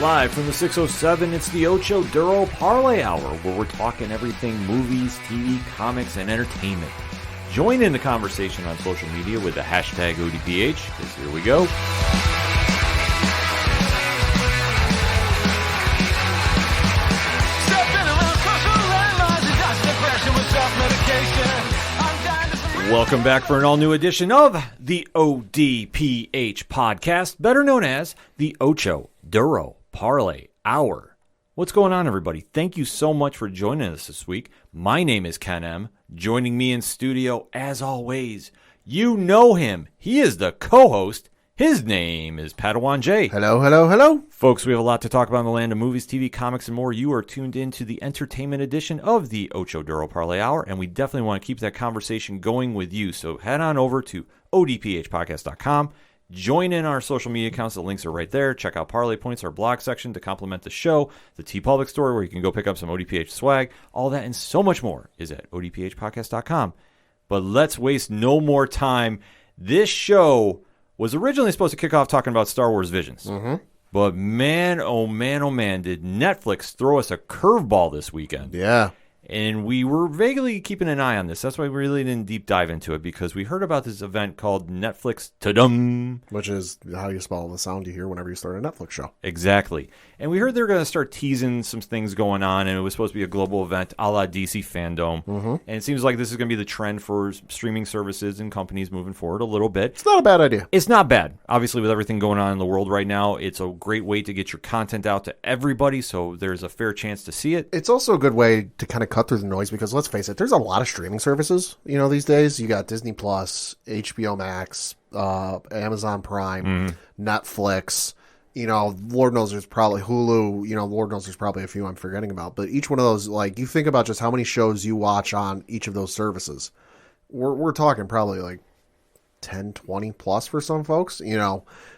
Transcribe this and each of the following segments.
Live from the 607, it's the Ocho Duro Parlay Hour, where we're talking everything movies, TV, comics, and entertainment. Join in the conversation on social media with the hashtag ODPH, because here we go. Welcome back for an all-new edition of the ODPH podcast, better known as the Ocho Duro Parlay Hour. What's going on, everybody? Thank you so much for joining us this week. My name is Ken M. Joining me in studio, as always, you know him. He is the co-host. His name is Padawan J. Hello, hello, hello. Folks, we have a lot to talk about in the land of movies, TV, comics, and more. You are tuned in to the entertainment edition of the Ocho Duro Parlay Hour, and we definitely want to keep that conversation going with you. So head on over to odphpodcast.com. Join in our social media accounts. The links are right there. Check out Parlay Points, our blog section to complement the show. The TeePublic store where you can go pick up some ODPH swag. All that and so much more is at odphpodcast.com. But let's waste no more time. This show was originally supposed to kick off talking about Star Wars Visions. But man, oh man, did Netflix throw us a curveball this weekend. Yeah. And we were vaguely keeping an eye on this. That's why we really didn't deep dive into it, because we heard about this event called Netflix TUDUM. Which is how you spell the sound you hear whenever you start a Netflix show. Exactly. And we heard they were going to start teasing some things going on, and it was supposed to be a global event a la DC Fandom. And it seems like this is going to be the trend for streaming services and companies moving forward a little bit. It's not a bad idea. It's not bad. Obviously, with everything going on in the world right now, it's a great way to get your content out to everybody, so there's a fair chance to see it. It's also a good way to kind of cut through the noise, because let's face it, there's a lot of streaming services, these days. You got Disney Plus, HBO Max, Amazon Prime, Netflix, Lord knows there's probably Hulu, Lord knows there's probably a few I'm forgetting about. But each one of those, like, you think about just how many shows you watch on each of those services. We're talking probably like 10, 20 plus for some folks,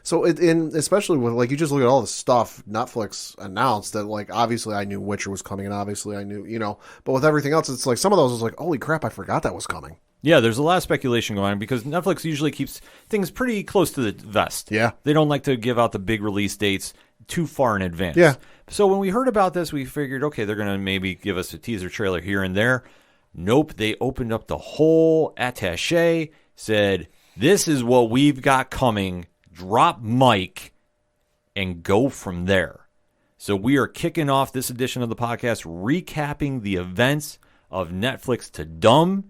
So especially with, like, you just look at all the stuff Netflix announced that, like, obviously I knew Witcher was coming, and obviously I knew, but with everything else, it's like some of those was like, holy crap, I forgot that was coming. Yeah, there's a lot of speculation going on because Netflix usually keeps things pretty close to the vest. Yeah. They don't like to give out the big release dates too far in advance. Yeah. So when we heard about this, we figured, okay, they're going to maybe give us a teaser trailer here and there. Nope, they opened up the whole attaché, said, this is what we've got coming, drop mic, and go from there. So we are kicking off this edition of the podcast, recapping the events of Netflix TUDUM.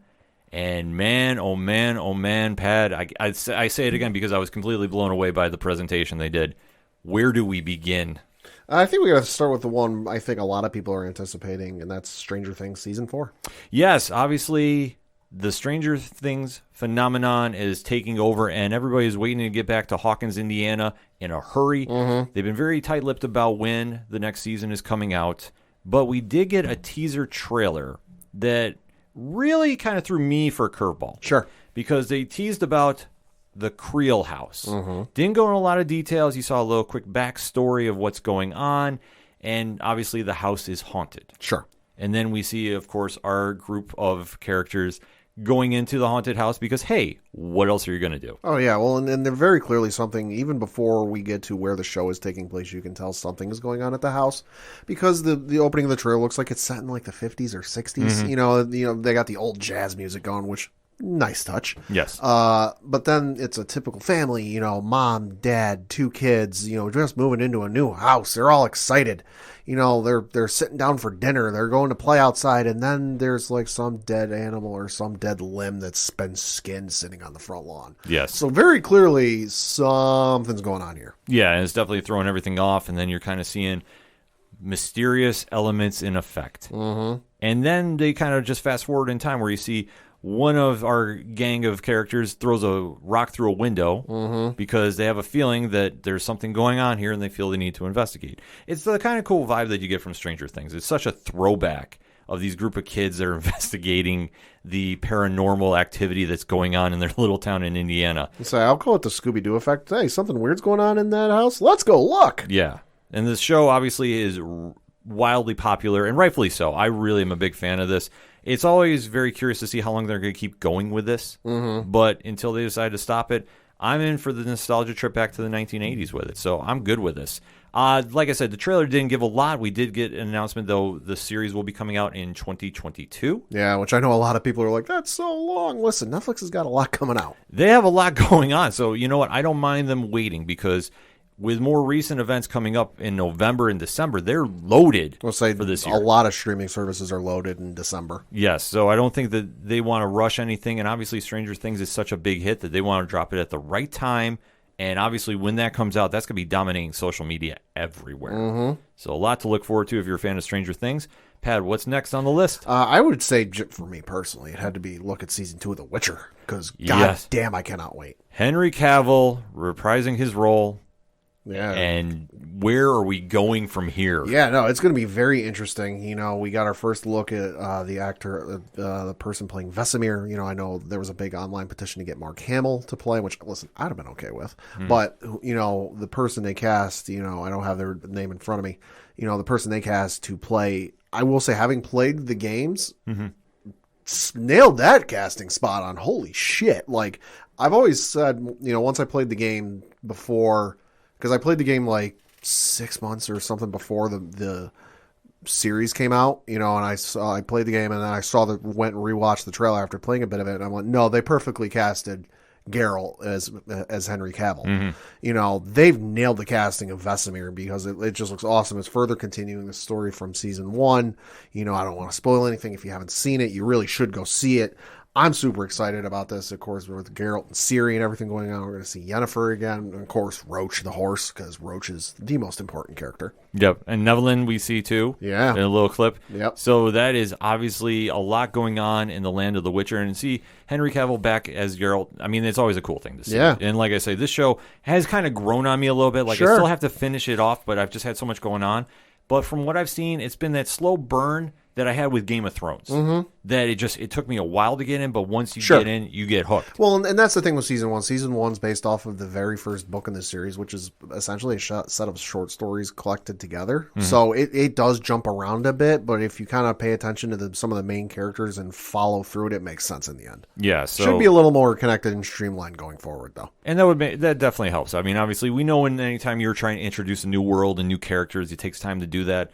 And man, oh man, Pad, I say it again because I was completely blown away by the presentation they did. Where do we begin? I think we got to start with the one I think a lot of people are anticipating, and that's Stranger Things Season 4. Yes, obviously the Stranger Things phenomenon is taking over, and everybody's waiting to get back to Hawkins, Indiana in a hurry. They've been very tight-lipped about when the next season is coming out, but we did get a teaser trailer that really kind of threw me for a curveball. Sure. Because they teased about the Creel house. Didn't go into a lot of details. You saw a little quick backstory of what's going on, and obviously the house is haunted. Sure. And then we see, of course, our group of characters going into the haunted house because, hey, what else are you going to do? Oh, yeah. Well, and they're very clearly something, even before we get to where the show is taking place, you can tell something is going on at the house, because the opening of the trailer looks like it's set in like the 50s or 60s. They got the old jazz music going, which, nice touch. Yes. But then it's a typical family, mom, dad, 2 kids, just moving into a new house. They're all excited. They're sitting down for dinner. They're going to play outside, and then there's like some dead animal or some dead limb that's been skinned sitting on the front lawn. Yes. So very clearly something's going on here. Yeah, and it's definitely throwing everything off, and then you're kind of seeing mysterious elements in effect. And then they kind of just fast forward in time where you see one of our gang of characters throws a rock through a window because they have a feeling that there's something going on here and they feel they need to investigate. It's the kind of cool vibe that you get from Stranger Things. It's such a throwback of these group of kids that are investigating the paranormal activity that's going on in their little town in Indiana. So I'll call it the Scooby-Doo effect. Hey, something weird's going on in that house? Let's go look! Yeah. And this show obviously is wildly popular, and rightfully so. I really am a big fan of this. It's always very curious to see how long they're going to keep going with this. But until they decide to stop it, I'm in for the nostalgia trip back to the 1980s with it. So I'm good with this. Like I said, the trailer didn't give a lot. We did get an announcement, though, the series will be coming out in 2022. Yeah, which I know a lot of people are like, that's so long. Listen, Netflix has got a lot coming out. They have a lot going on. So, you know what? I don't mind them waiting because with more recent events coming up in November and December, they're loaded for this year. A lot of streaming services are loaded in December. Yes, so I don't think that they want to rush anything. And obviously, Stranger Things is such a big hit that they want to drop it at the right time. And obviously, when that comes out, that's going to be dominating social media everywhere. Mm-hmm. So a lot to look forward to if you're a fan of Stranger Things. Pat, what's next on the list? I would say, for me personally, it had to be look at season 2 of The Witcher. Because, god damn, I cannot wait. Henry Cavill reprising his role. Yeah. And where are we going from here? Yeah, no, it's going to be very interesting. You know, we got our first look at the actor, the person playing Vesemir. You know, I know there was a big online petition to get Mark Hamill to play, which, listen, I'd have been okay with. But, you know, the person they cast, you know, I don't have their name in front of me. You know, the person they cast to play, I will say, having played the games, nailed that casting spot on. Holy shit. Like, I've always said, you know, once I played the game before... Because I played the game like 6 months or something before the series came out, you know, and I played the game and then I went and rewatched the trailer after playing a bit of it, and I went, no, they perfectly casted Geralt as Henry Cavill. You know, they've nailed the casting of Vesemir because it just looks awesome. It's further continuing the story from season 1. You know, I don't want to spoil anything. If you haven't seen it, you really should go see it. I'm super excited about this, of course, with Geralt and Ciri and everything going on. We're going to see Yennefer again. And, of course, Roach the horse, because Roach is the most important character. Yep. And Nevelyn we see, too. Yeah. In a little clip. Yep. So that is obviously a lot going on in the land of The Witcher. And see Henry Cavill back as Geralt, I mean, it's always a cool thing to see. Yeah. And like I say, this show has kind of grown on me a little bit. Like, I still have to finish it off, but I've just had so much going on. But from what I've seen, it's been that slow burn that I had with Game of Thrones. That it took me a while to get in, but once you get in, you get hooked. Well, and that's the thing with season 1. Season 1's based off of the very first book in the series, which is essentially a set of short stories collected together. So it does jump around a bit, but if you kind of pay attention to some of the main characters and follow through it makes sense in the end. Yeah, so should be a little more connected and streamlined going forward, though. And that definitely helps. I mean, obviously, we know anytime you're trying to introduce a new world and new characters, it takes time to do that.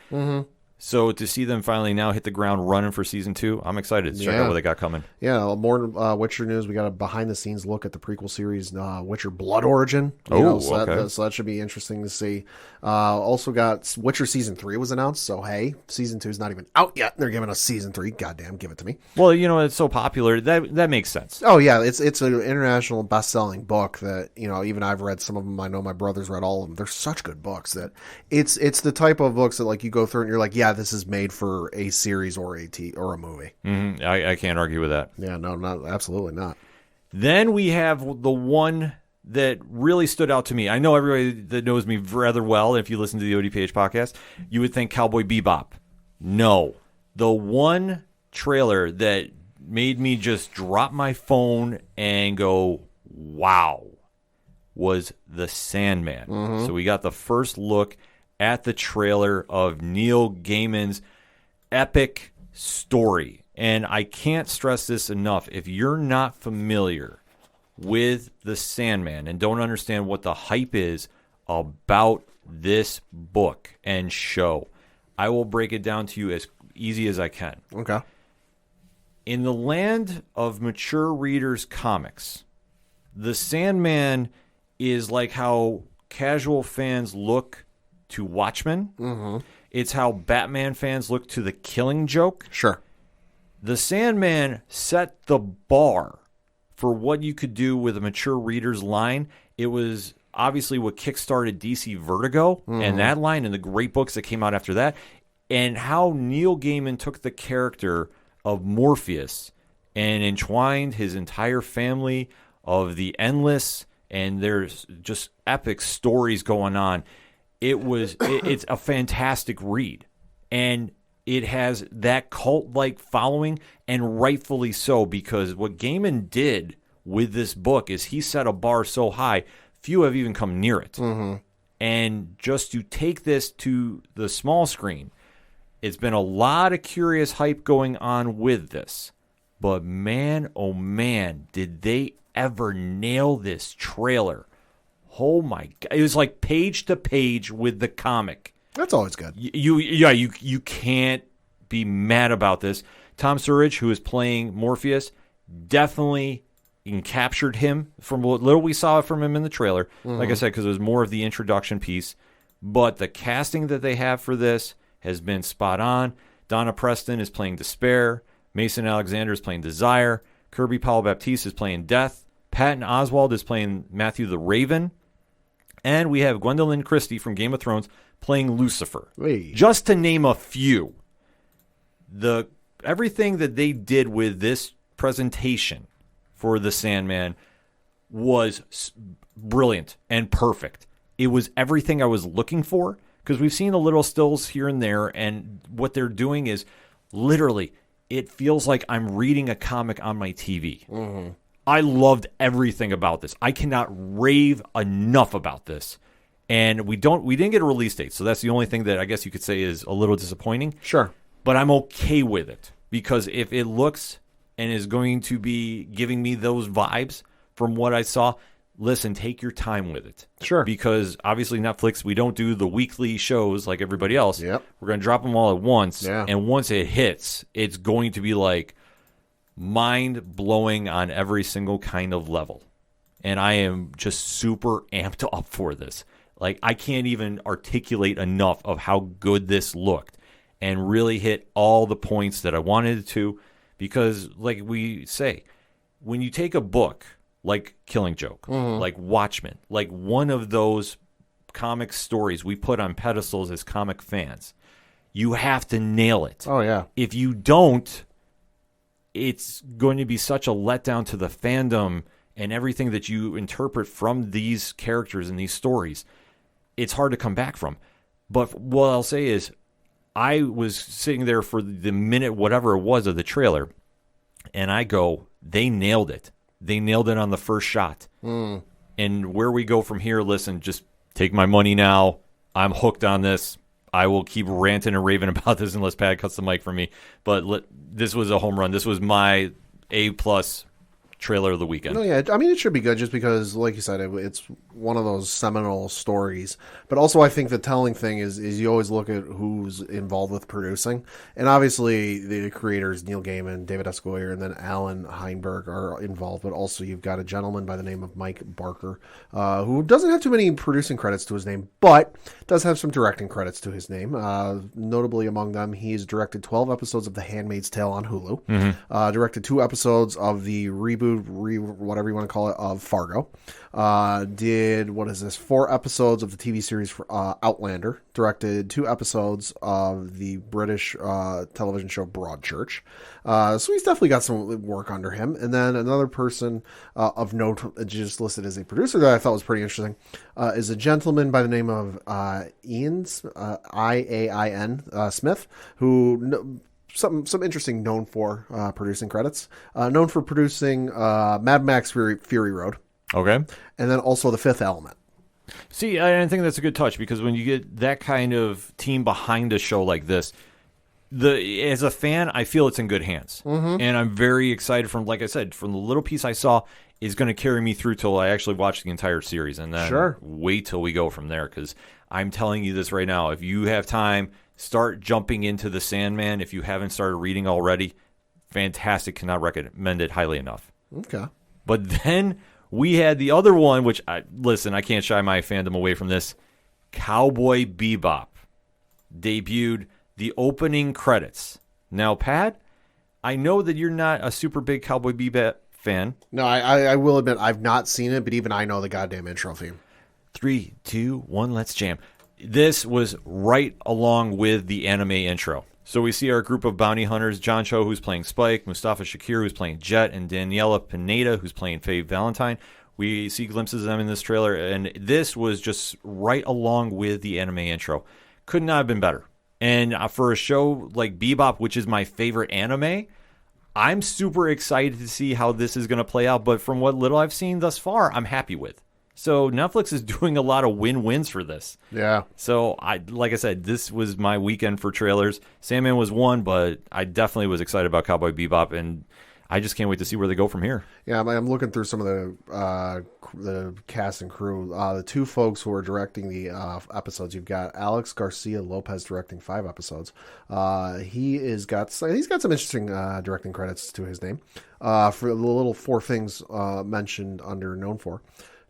So to see them finally now hit the ground running for season 2, I'm excited to check out what they got coming. Yeah, more Witcher news. We got a behind-the-scenes look at the prequel series, Witcher Blood Origin. So that should be interesting to see. Also got Witcher Season 3 was announced, so hey, Season 2 is not even out yet. They're giving us Season 3. Goddamn, give it to me. Well, you know, it's so popular. That makes sense. Oh, yeah, it's an international best-selling book that, you know, even I've read some of them. I know my brother's read all of them. They're such good books that it's the type of books that, like, you go through and you're like, yeah, this is made for a series or a movie. I can't argue with that. Yeah, no, absolutely not. Then we have the one that really stood out to me. I know everybody that knows me rather well, if you listen to the ODPH podcast, you would think Cowboy Bebop. No. The one trailer that made me just drop my phone and go, wow, was The Sandman. So we got the first look at the trailer of Neil Gaiman's epic story. And I can't stress this enough. If you're not familiar with The Sandman and don't understand what the hype is about this book and show, I will break it down to you as easy as I can. Okay. In the land of mature readers' comics, The Sandman is like how casual fans look to Watchmen. It's how Batman fans look to The Killing Joke. Sure. The Sandman set the bar for what you could do with a mature reader's line. It was obviously what kickstarted DC Vertigo and that line and the great books that came out after that, and how Neil Gaiman took the character of Morpheus and entwined his entire family of the Endless, and there's just epic stories going on. It's a fantastic read, and it has that cult-like following, and rightfully so, because what Gaiman did with this book is he set a bar so high, few have even come near it. And just to take this to the small screen, it's been a lot of curious hype going on with this. But man, oh man, did they ever nail this trailer. Oh my God. It was like page to page with the comic. That's always good. You can't be mad about this. Tom Surridge, who is playing Morpheus, definitely captured him from what little we saw from him in the trailer. Like I said, because it was more of the introduction piece. But the casting that they have for this has been spot on. Donna Preston is playing Despair. Mason Alexander is playing Desire. Kirby Powell-Baptiste is playing Death. Patton Oswalt is playing Matthew the Raven. And we have Gwendolyn Christie from Game of Thrones playing Lucifer. Hey. Just to name a few. Everything that they did with this presentation for the Sandman was brilliant and perfect. It was everything I was looking for, because we've seen a little stills here and there, and what they're doing is literally, it feels like I'm reading a comic on my TV. Mm-hmm. I loved everything about this. I cannot rave enough about this. And we didn't get a release date, so that's the only thing that I guess you could say is a little disappointing. Sure. But I'm okay with it, because if it looks and is going to be giving me those vibes from what I saw, listen, take your time with it. Sure. Because obviously Netflix, we don't do the weekly shows like everybody else. Yep. We're going to drop them all at once. Yeah. And once it hits, it's going to be like mind-blowing on every single kind of level. And I am just super amped up for this. Like, I can't even articulate enough of how good this looked and really hit all the points that I wanted it to. Because, like we say, when you take a book like Killing Joke, like Watchmen, like one of those comic stories we put on pedestals as comic fans, you have to nail it. Oh, yeah. If you don't, it's going to be such a letdown to the fandom and everything that you interpret from these characters and these stories. It's hard to come back from. But what I'll say is, I was sitting there for the minute, whatever it was, of the trailer, and I go, they nailed it. They nailed it on the first shot. And where we go from here, listen, just take my money now. I'm hooked on this. I will keep ranting and raving about this unless Pat cuts the mic for me. But this was a home run. This was my A-plus trailer of the weekend. No, yeah, I mean, it should be good just because, like you said, it's one of those seminal stories. But also, I think the telling thing is you always look at who's involved with producing. And obviously, the creators, Neil Gaiman, David S. Goyer, and then Alan Heinberg are involved. But also, you've got a gentleman by the name of Mike Barker, who doesn't have too many producing credits to his name, but does have some directing credits to his name. Notably among them, he's directed 12 episodes of The Handmaid's Tale on Hulu, directed 2 episodes of the reboot, whatever you want to call it, of Fargo. Did 4 episodes of the TV series Outlander. Directed 2 episodes of the British television show Broadchurch. So he's definitely got some work under him. And then another person of note, just listed as a producer, that I thought was pretty interesting, is a gentleman by the name of Ian Smith, who some interesting known for producing credits. Known for producing Mad Max Fury Road. Okay. And then also The Fifth Element. See, I think that's a good touch, because when you get that kind of team behind a show like this, as a fan, I feel it's in good hands. And I'm very excited from, like I said, from the little piece I saw, is going to carry me through till I actually watch the entire series. And then wait till we go from there, because I'm telling you this right now. If you have time, start jumping into the Sandman. If you haven't started reading already, fantastic. Cannot recommend it highly enough. Okay. But then we had the other one, which, I can't shy my fandom away from this. Cowboy Bebop debuted the opening credits. Now, Pat, I know that you're not a super big Cowboy Bebop fan. No, I will admit I've not seen it, but even I know the goddamn intro theme. 3, 2, 1, let's jam. This was right along with the anime intro. So we see our group of bounty hunters, John Cho, who's playing Spike, Mustafa Shakir, who's playing Jet, and Daniela Pineda, who's playing Faye Valentine. We see glimpses of them in this trailer, and this was just right along with the anime intro. Could not have been better. And for a show like Bebop, which is my favorite anime, I'm super excited to see how this is going to play out. But from what little I've seen thus far, I'm happy with. So Netflix is doing a lot of win-wins for this. Yeah. So, like I said, this was my weekend for trailers. Sandman was one, but I definitely was excited about Cowboy Bebop. And I just can't wait to see where they go from here. Yeah, I'm looking through some of the cast and crew. The two folks who are directing the episodes, you've got Alex Garcia Lopez directing 5 episodes. He's got some interesting directing credits to his name. For the little 4 things mentioned under known for: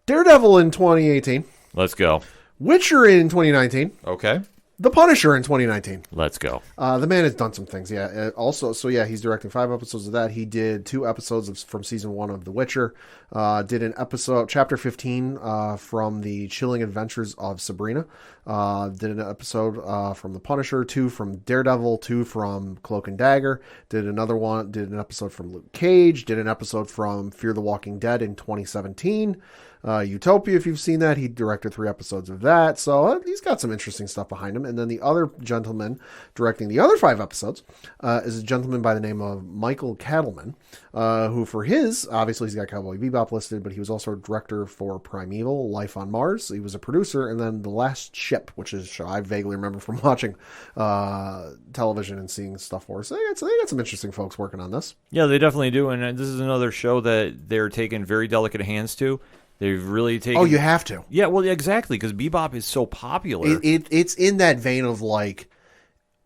Daredevil in 2018, Let's go. Witcher in 2019, Okay. The Punisher in 2019. Let's go. The man has done some things, yeah. Also, so yeah, he's directing 5 episodes of that. He did 2 episodes from season 1 of The Witcher. Did an episode, chapter 15, from The Chilling Adventures of Sabrina. Did an episode from The Punisher, 2 from Daredevil, 2 from Cloak and Dagger. Did an episode from Luke Cage. Did an episode from Fear the Walking Dead in 2017. Utopia, if you've seen that, he directed 3 episodes of that. So he's got some interesting stuff behind him. And then the other gentleman directing the other 5 episodes is a gentleman by the name of Michael Cattleman, who for his, obviously he's got Cowboy Bebop listed, but he was also a director for Primeval, Life on Mars. He was a producer, and then The Last Ship, which is a show I vaguely remember from watching television and seeing stuff for. So they got some interesting folks working on this. Yeah, they definitely do. And this is another show that they're taking very delicate hands to. They've really taken... Oh, you have to. Yeah, well, exactly, because Bebop is so popular. It's in that vein of, like,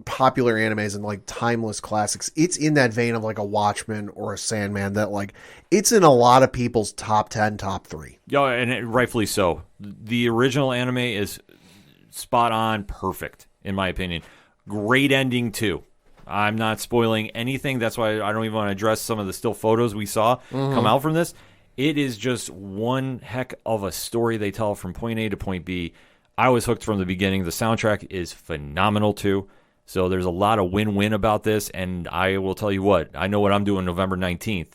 popular animes and, like, timeless classics. It's in that vein of, like, a Watchmen or a Sandman that, like, it's in a lot of people's top 10, top 3. Yeah, and rightfully so. The original anime is spot on perfect, in my opinion. Great ending, too. I'm not spoiling anything. That's why I don't even want to address some of the still photos we saw come out from this. It is just one heck of a story they tell from point A to point B. I was hooked from the beginning. The soundtrack is phenomenal, too. So there's a lot of win-win about this, and I will tell you what. I know what I'm doing November 19th.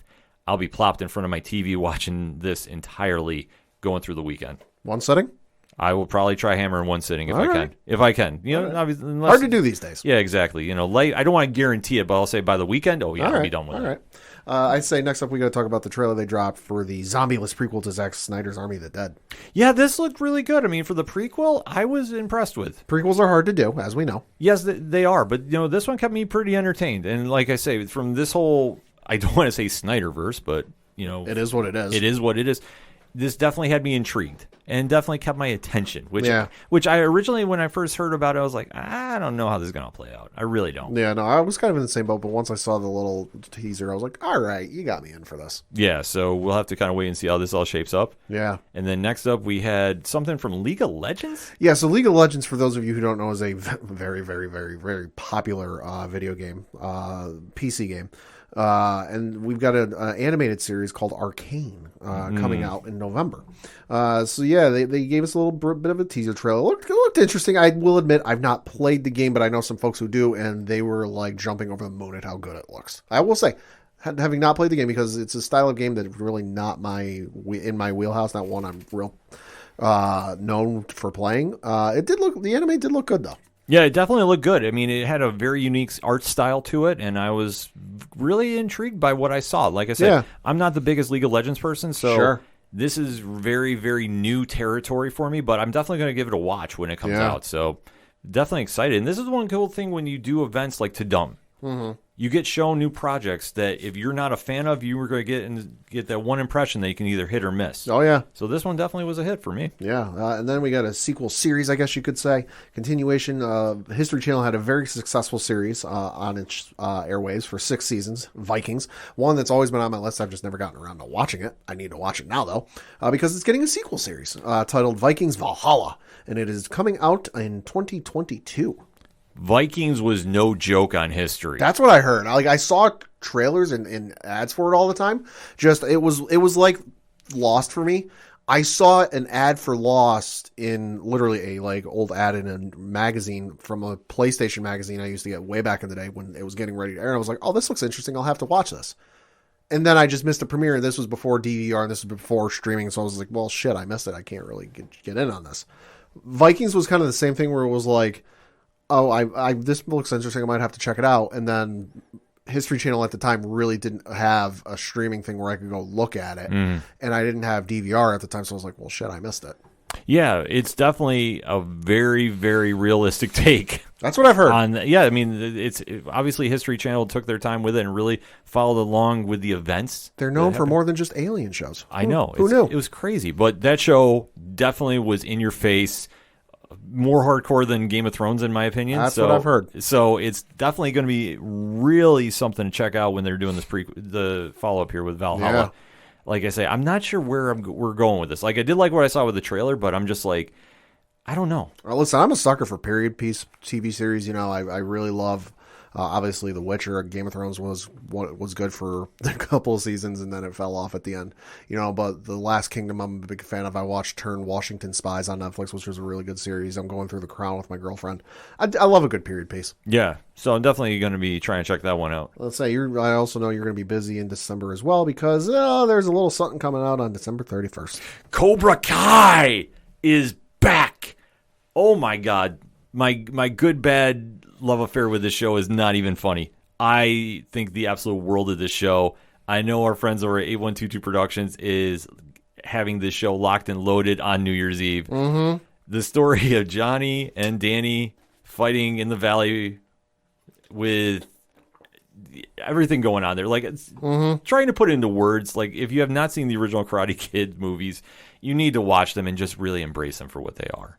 I'll be plopped in front of my TV watching this entirely going through the weekend. One sitting? I will probably try Hammer in one sitting if All I right. can. If I can. You know, obviously, unless, hard to do these days. Yeah, exactly. You know, late. I don't want to guarantee it, but I'll say by the weekend, oh, yeah, I'll be done with it. All right. I'd say next up we got to talk about the trailer they dropped for the zombie-less prequel to Zack Snyder's Army of the Dead. Yeah, this looked really good. I mean, for the prequel, I was impressed with. Prequels are hard to do, as we know. Yes, they are. But, you know, this one kept me pretty entertained. And like I say, from this whole, I don't want to say Snyderverse, but, you know. It is what it is. It is what it is. This definitely had me intrigued and definitely kept my attention, which I originally, when I first heard about it, I was like, I don't know how this is going to play out. I really don't. Yeah, no, I was kind of in the same boat, but once I saw the little teaser, I was like, all right, you got me in for this. Yeah, so we'll have to kind of wait and see how this all shapes up. Yeah. And then next up, we had something from League of Legends? Yeah, so League of Legends, for those of you who don't know, is a very, very, very, very popular video game, PC game. And we've got an animated series called Arcane coming out in November. So yeah, they gave us a little bit of a teaser trailer. It looked interesting. I will admit I've not played the game, but I know some folks who do, and they were like jumping over the moon at how good it looks. I will say, having not played the game, because it's a style of game that's really not in my wheelhouse, not one I'm real known for playing. The anime did look good though. Yeah, it definitely looked good. I mean, it had a very unique art style to it, and I was really intrigued by what I saw. Like I said, I'm not the biggest League of Legends person, so this is very, very new territory for me, but I'm definitely going to give it a watch when it comes out. So definitely excited. And this is one cool thing when you do events like TUDUM. You get shown new projects that if you're not a fan of, you were going to get that one impression that you can either hit or miss. Oh, yeah. So this one definitely was a hit for me. Yeah. And then we got a sequel series, I guess you could say. Continuation. History Channel had a very successful series on its airwaves for 6 seasons, Vikings. One that's always been on my list. I've just never gotten around to watching it. I need to watch it now, though, because it's getting a sequel series titled Vikings Valhalla, and it is coming out in 2022. Vikings was no joke on history. That's what I heard. I saw trailers and ads for it all the time. Just it was like Lost for me. I saw an ad for Lost in literally a old ad in a magazine from a PlayStation magazine I used to get way back in the day when it was getting ready to air. And I was like, oh, this looks interesting. I'll have to watch this. And then I just missed a premiere, and this was before DVR, and this was before streaming. So I was like, well, shit, I missed it. I can't really get in on this. Vikings was kind of the same thing where it was like, oh, this looks interesting. I might have to check it out. And then History Channel at the time really didn't have a streaming thing where I could go look at it. And I didn't have DVR at the time. So I was like, well, shit, I missed it. Yeah, it's definitely a very, very realistic take. That's what I've heard. I mean, it's obviously History Channel took their time with it and really followed along with the events. They're known for more than just alien shows. I know. Who knew? It was crazy. But that show definitely was in your face, more hardcore than Game of Thrones, in my opinion. That's what I've heard. So it's definitely going to be really something to check out when they're doing the follow-up here with Valhalla. Yeah. Like I say, I'm not sure where we're going with this. Like, I did like what I saw with the trailer, but I'm just like, I don't know. Well, listen, I'm a sucker for period piece TV series. You know, I really love, obviously, The Witcher. Game of Thrones was good for a couple of seasons, and then it fell off at the end. You know, but The Last Kingdom, I'm a big fan of. I watched Turn Washington Spies on Netflix, which was a really good series. I'm going through The Crown with my girlfriend. I love a good period piece. Yeah, so I'm definitely going to be trying to check that one out. Let's say I also know you're going to be busy in December as well because there's a little something coming out on December 31st. Cobra Kai is back. Oh my God, my good bad love affair with this show is not even funny. I think the absolute world of this show. I know our friends over at 8122 Productions is having this show locked and loaded on New Year's Eve. Mm-hmm. The story of Johnny and Danny fighting in the valley with everything going on there. Like, it's trying to put it into words. Like, if you have not seen the original Karate Kid movies, you need to watch them and just really embrace them for what they are.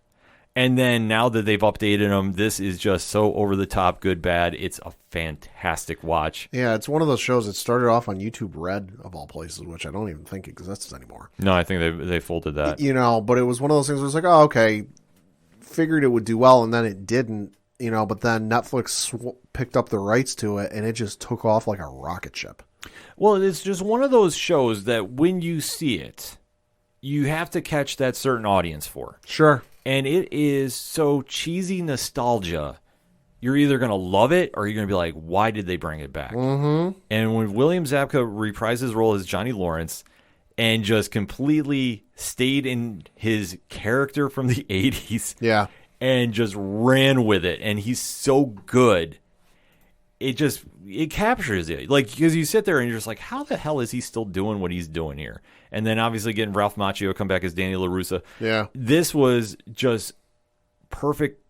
And then now that they've updated them, this is just so over the top, good, bad. It's a fantastic watch. Yeah, it's one of those shows that started off on YouTube Red, of all places, which I don't even think exists anymore. No, I think they folded that. You know, but it was one of those things where it's like, oh, okay, figured it would do well, and then it didn't, you know, but then Netflix picked up the rights to it, and it just took off like a rocket ship. Well, it's just one of those shows that when you see it, you have to catch that certain audience for. Sure. And it is so cheesy nostalgia. You're either going to love it or you're going to be like, why did they bring it back? Mm-hmm. And when William Zabka reprised his role as Johnny Lawrence and just completely stayed in his character from the 80s Yeah. and just ran with it, and he's so good, it captures it. Like, because you sit there and you're just like, how the hell is he still doing what he's doing here? And then obviously getting Ralph Macchio come back as Danny LaRussa. Yeah. This was just perfect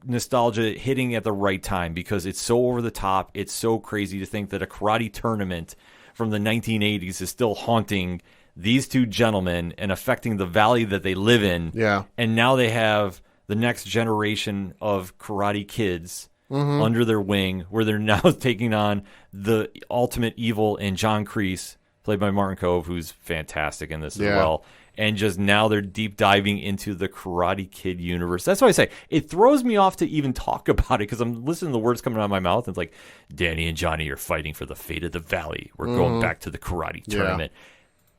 nostalgia hitting at the right time because it's so over the top. It's so crazy to think that a karate tournament from the 1980s is still haunting these two gentlemen and affecting the valley that they live in. Yeah. And now they have the next generation of karate kids under their wing, where they're now taking on the ultimate evil in John Kreese, played by Martin Kove, who's fantastic in this as well. And just now they're deep diving into the Karate Kid universe. That's why I say it throws me off to even talk about it, because I'm listening to the words coming out of my mouth. And it's like, Danny and Johnny are fighting for the fate of the valley. We're going back to the karate tournament.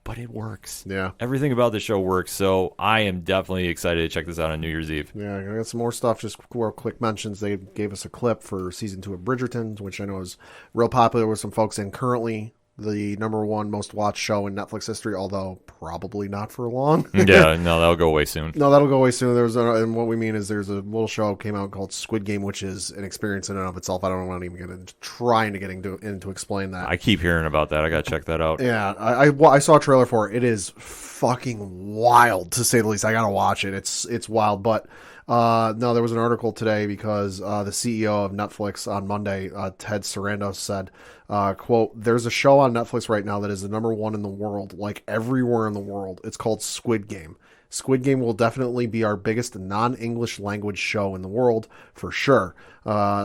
But it works. Yeah. Everything about the show works. So I am definitely excited to check this out on New Year's Eve. Yeah, I got some more stuff. Just quick mentions. They gave us a clip for season 2 of Bridgerton, which I know is real popular with some folks, and currently the #1 most watched show in Netflix history, although probably not for long. Yeah, no, that'll go away soon. No, that'll go away soon. And what we mean is there's a little show came out called Squid Game, which is an experience in and of itself. I don't want to even get into trying to get into explain that. I keep hearing about that. I got to check that out. Yeah, I saw a trailer for it. It is fucking wild, to say the least. I gotta watch it. It's wild, but no, there was an article today because the CEO of Netflix on Monday, Ted Sarandos, said, quote, "There's a show on Netflix right now that is the #1 in the world, like everywhere in the world. It's called Squid Game. Squid Game will definitely be our biggest non-English language show in the world, for sure."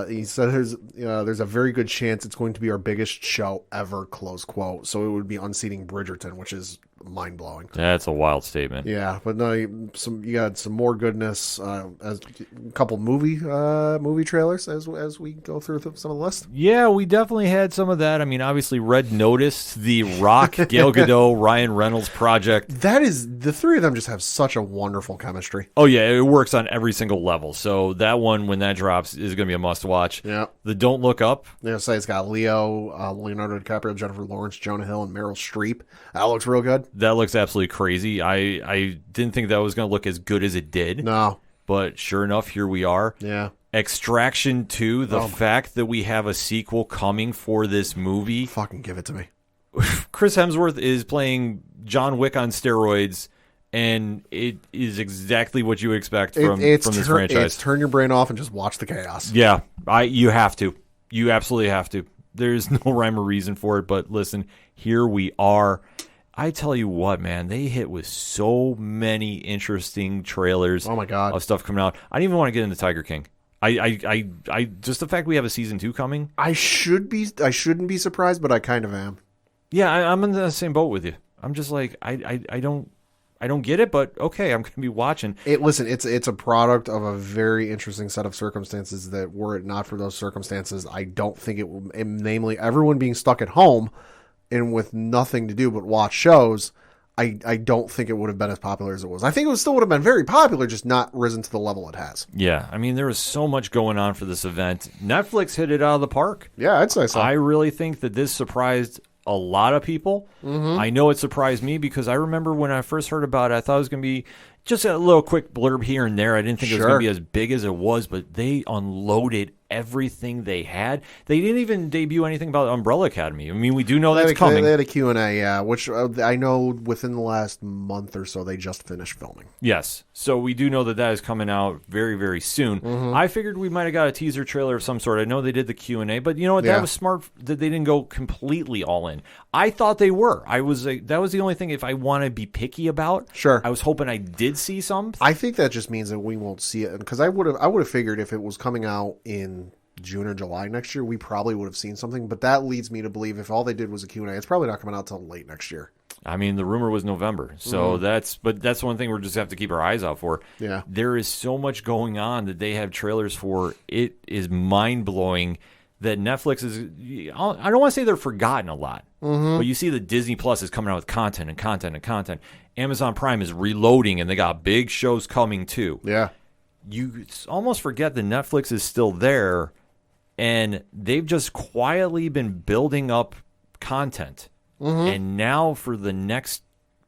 He said there's a very good chance it's going to be our biggest show ever, close quote. So it would be unseating Bridgerton, which is mind-blowing. That's a wild statement. Yeah, but no, you got some more goodness, as a couple movie trailers as we go through some of the list. Yeah, we definitely had some of that. I mean, obviously, Red Notice, The Rock, Gal Gadot, Ryan Reynolds project. That is, the three of them just have such a wonderful chemistry. Oh, yeah, it works on every single level. So that one, when that drops, is going to be a must-watch. Yeah. The Don't Look Up. Yeah, say it's got Leonardo DiCaprio, Jennifer Lawrence, Jonah Hill, and Meryl Streep. That looks real good. That looks absolutely crazy. I didn't think that was going to look as good as it did. No. But sure enough, here we are. Yeah. Extraction 2, the fact that we have a sequel coming for this movie. Fucking give it to me. Chris Hemsworth is playing John Wick on steroids, And it is exactly what you expect from It's this franchise. It's turn your brain off and just watch the chaos. Yeah, you have to. You absolutely have to. There's no rhyme or reason for it, but listen, here we are. I tell you what, man, they hit with so many interesting trailers. Oh my God. Of stuff coming out. I didn't even want to get into Tiger King. I just the fact we have a season 2 coming. I shouldn't be surprised, but I kind of am. Yeah, I'm in the same boat with you. I'm just like I don't get it, but okay, I'm going to be watching. Listen, it's a product of a very interesting set of circumstances that were it not for those circumstances, I don't think it would, namely everyone being stuck at home and with nothing to do but watch shows, I don't think it would have been as popular as it was. I think it still would have been very popular, just not risen to the level it has. Yeah, I mean, there was so much going on for this event. Netflix hit it out of the park. Yeah, I'd say so. I really think that this surprised a lot of people. Mm-hmm. I know it surprised me because I remember when I first heard about it, I thought it was going to be just a little quick blurb here and there. I didn't think it was going to be as big as it was, but they unloaded everything they had. They didn't even debut anything about Umbrella Academy. I mean, we do know that's coming. They had a Q&A, yeah, which I know within the last month or so they just finished filming. Yes. So we do know that is coming out very, very soon. Mm-hmm. I figured we might have got a teaser trailer of some sort. I know they did the Q&A, but you know what? That was smart that they didn't go completely all in. I thought they were. That was the only thing if I want to be picky about. Sure. I was hoping I did see some. I think that just means that we won't see it because I would have figured if it was coming out in June or July next year, we probably would have seen something. But that leads me to believe if all they did was a Q&A, it's probably not coming out till late next year. I mean, the rumor was November, so that's one thing we're just have to keep our eyes out for. Yeah, there is so much going on that they have trailers for. It is mind blowing that Netflix is. I don't want to say they're forgotten a lot, but you see that Disney Plus is coming out with content and content and content. Amazon Prime is reloading, and they got big shows coming too. Yeah, you almost forget that Netflix is still there. And they've just quietly been building up content. Mm-hmm. And now for the next,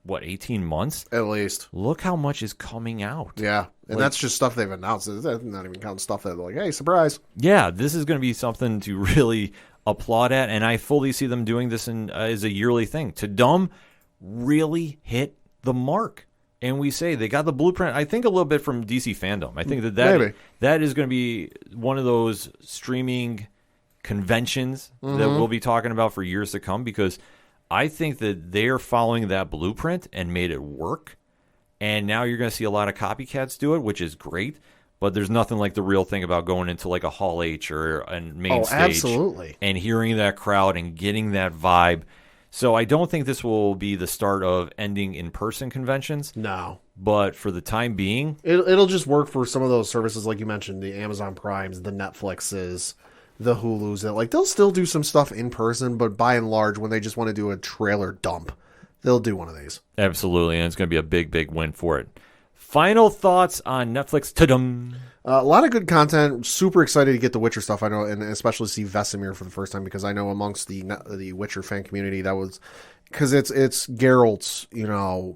18 months? At least. Look how much is coming out. Yeah. And that's just stuff they've announced. That's not even counting stuff that they're like, hey, surprise. Yeah, this is going to be something to really applaud at. And I fully see them doing this as a yearly thing. TUDUM really hit the mark. And we say they got the blueprint, I think, a little bit from DC Fandom. I think that is going to be one of those streaming conventions that we'll be talking about for years to come because I think that they're following that blueprint and made it work. And now you're going to see a lot of copycats do it, which is great. But there's nothing like the real thing about going into like a Hall H or a main stage. Absolutely. And hearing that crowd and getting that vibe. So I don't think this will be the start of ending in-person conventions. No. But for the time being... It'll just work for some of those services like you mentioned, the Amazon Primes, the Netflixes, the Hulus. That they'll still do some stuff in person, but by and large, when they just want to do a trailer dump, they'll do one of these. Absolutely, and it's going to be a big, big win for it. Final thoughts on Netflix. TUDUM. A lot of good content. Super excited to get the Witcher stuff. I know, and especially see Vesemir for the first time because I know amongst the Witcher fan community that was because it's Geralt's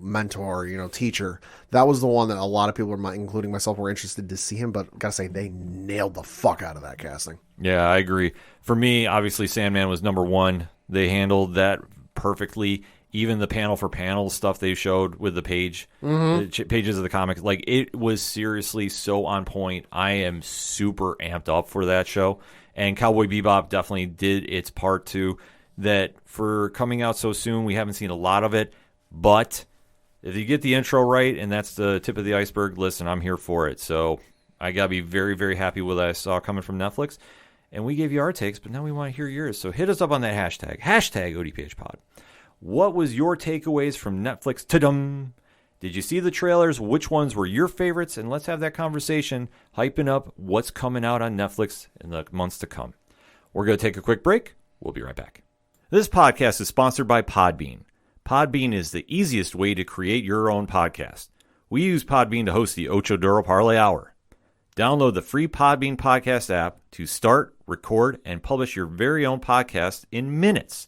mentor, teacher. That was the one that a lot of people, including myself, were interested to see him. But gotta say, they nailed the fuck out of that casting. Yeah, I agree. For me, obviously, Sandman was number one. They handled that perfectly. Even the panel for panel stuff they showed with the pages of the comics, it was seriously so on point. I am super amped up for that show. And Cowboy Bebop definitely did its part too. That for coming out so soon, we haven't seen a lot of it. But if you get the intro right, and that's the tip of the iceberg, listen, I'm here for it. So I got to be very, very happy with what I saw coming from Netflix. And we gave you our takes, but now we want to hear yours. So hit us up on that hashtag ODPH pod. What was your takeaways from Netflix? TUDUM. Did you see the trailers? Which ones were your favorites? And let's have that conversation, hyping up what's coming out on Netflix in the months to come. We're going to take a quick break. We'll be right back. This podcast is sponsored by Podbean. Podbean is the easiest way to create your own podcast. We use Podbean to host the Ocho Duro Parlay Hour. Download the free Podbean podcast app to start, record, and publish your very own podcast in minutes.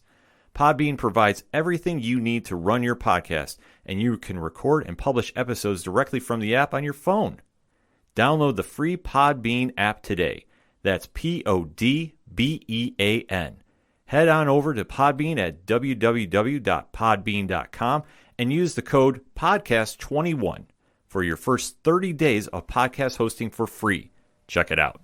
Podbean provides everything you need to run your podcast, and you can record and publish episodes directly from the app on your phone. Download the free Podbean app today. That's Podbean. Head on over to Podbean at www.podbean.com and use the code podcast21 for your first 30 days of podcast hosting for free. Check it out.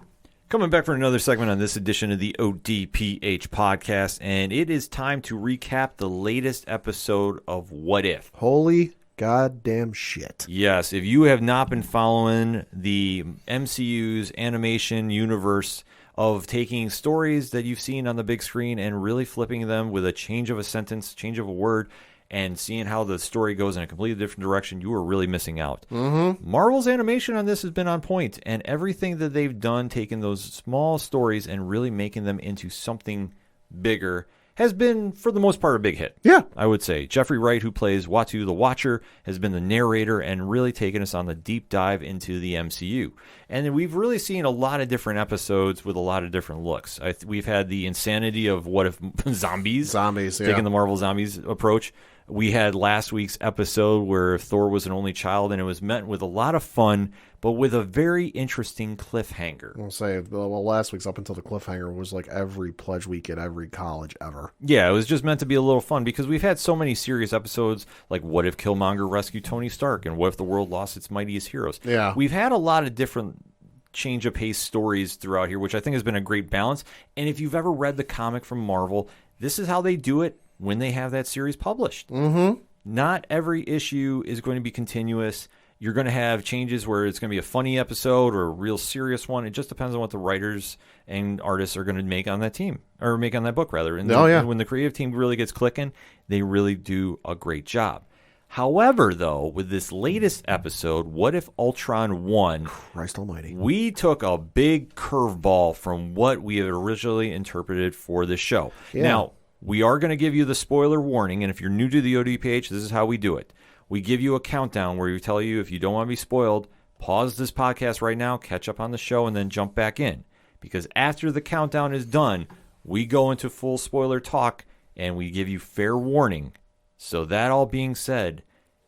Coming back for another segment on this edition of the ODPH podcast, and it is time to recap the latest episode of What If. Holy goddamn shit. Yes, if you have not been following the MCU's animation universe of taking stories that you've seen on the big screen and really flipping them with a change of a sentence, change of a word, and seeing how the story goes in a completely different direction, you are really missing out. Mm-hmm. Marvel's animation on this has been on point, and everything that they've done, taking those small stories and really making them into something bigger, has been, for the most part, a big hit. Yeah. I would say. Jeffrey Wright, who plays Uatu the Watcher, has been the narrator and really taken us on the deep dive into the MCU. And we've really seen a lot of different episodes with a lot of different looks. We've had the insanity of what if zombies, taking the Marvel Zombies approach. We had last week's episode where Thor was an only child, and it was met with a lot of fun, but with a very interesting cliffhanger. I'll say, well, last week's up until the cliffhanger was like every pledge week at every college ever. Yeah, it was just meant to be a little fun because we've had so many serious episodes, like what if Killmonger rescued Tony Stark, and what if the world lost its mightiest heroes. Yeah. We've had a lot of different change of pace stories throughout here, which I think has been a great balance. And if you've ever read the comic from Marvel, this is how they do it when they have that series published. Mm-hmm. Not every issue is going to be continuous. You're going to have changes where it's going to be a funny episode or a real serious one. It just depends on what the writers and artists are going to make on that team, or make on that book, rather. And when the creative team really gets clicking, they really do a great job. However, though, with this latest episode, What If Ultron won? Christ almighty. We took a big curveball from what we had originally interpreted for this show. Yeah. Now, we are going to give you the spoiler warning, and if you're new to the ODPH, this is how we do it. We give you a countdown where we tell you if you don't want to be spoiled, pause this podcast right now, catch up on the show, and then jump back in. Because after the countdown is done, we go into full spoiler talk, and we give you fair warning. So that all being said,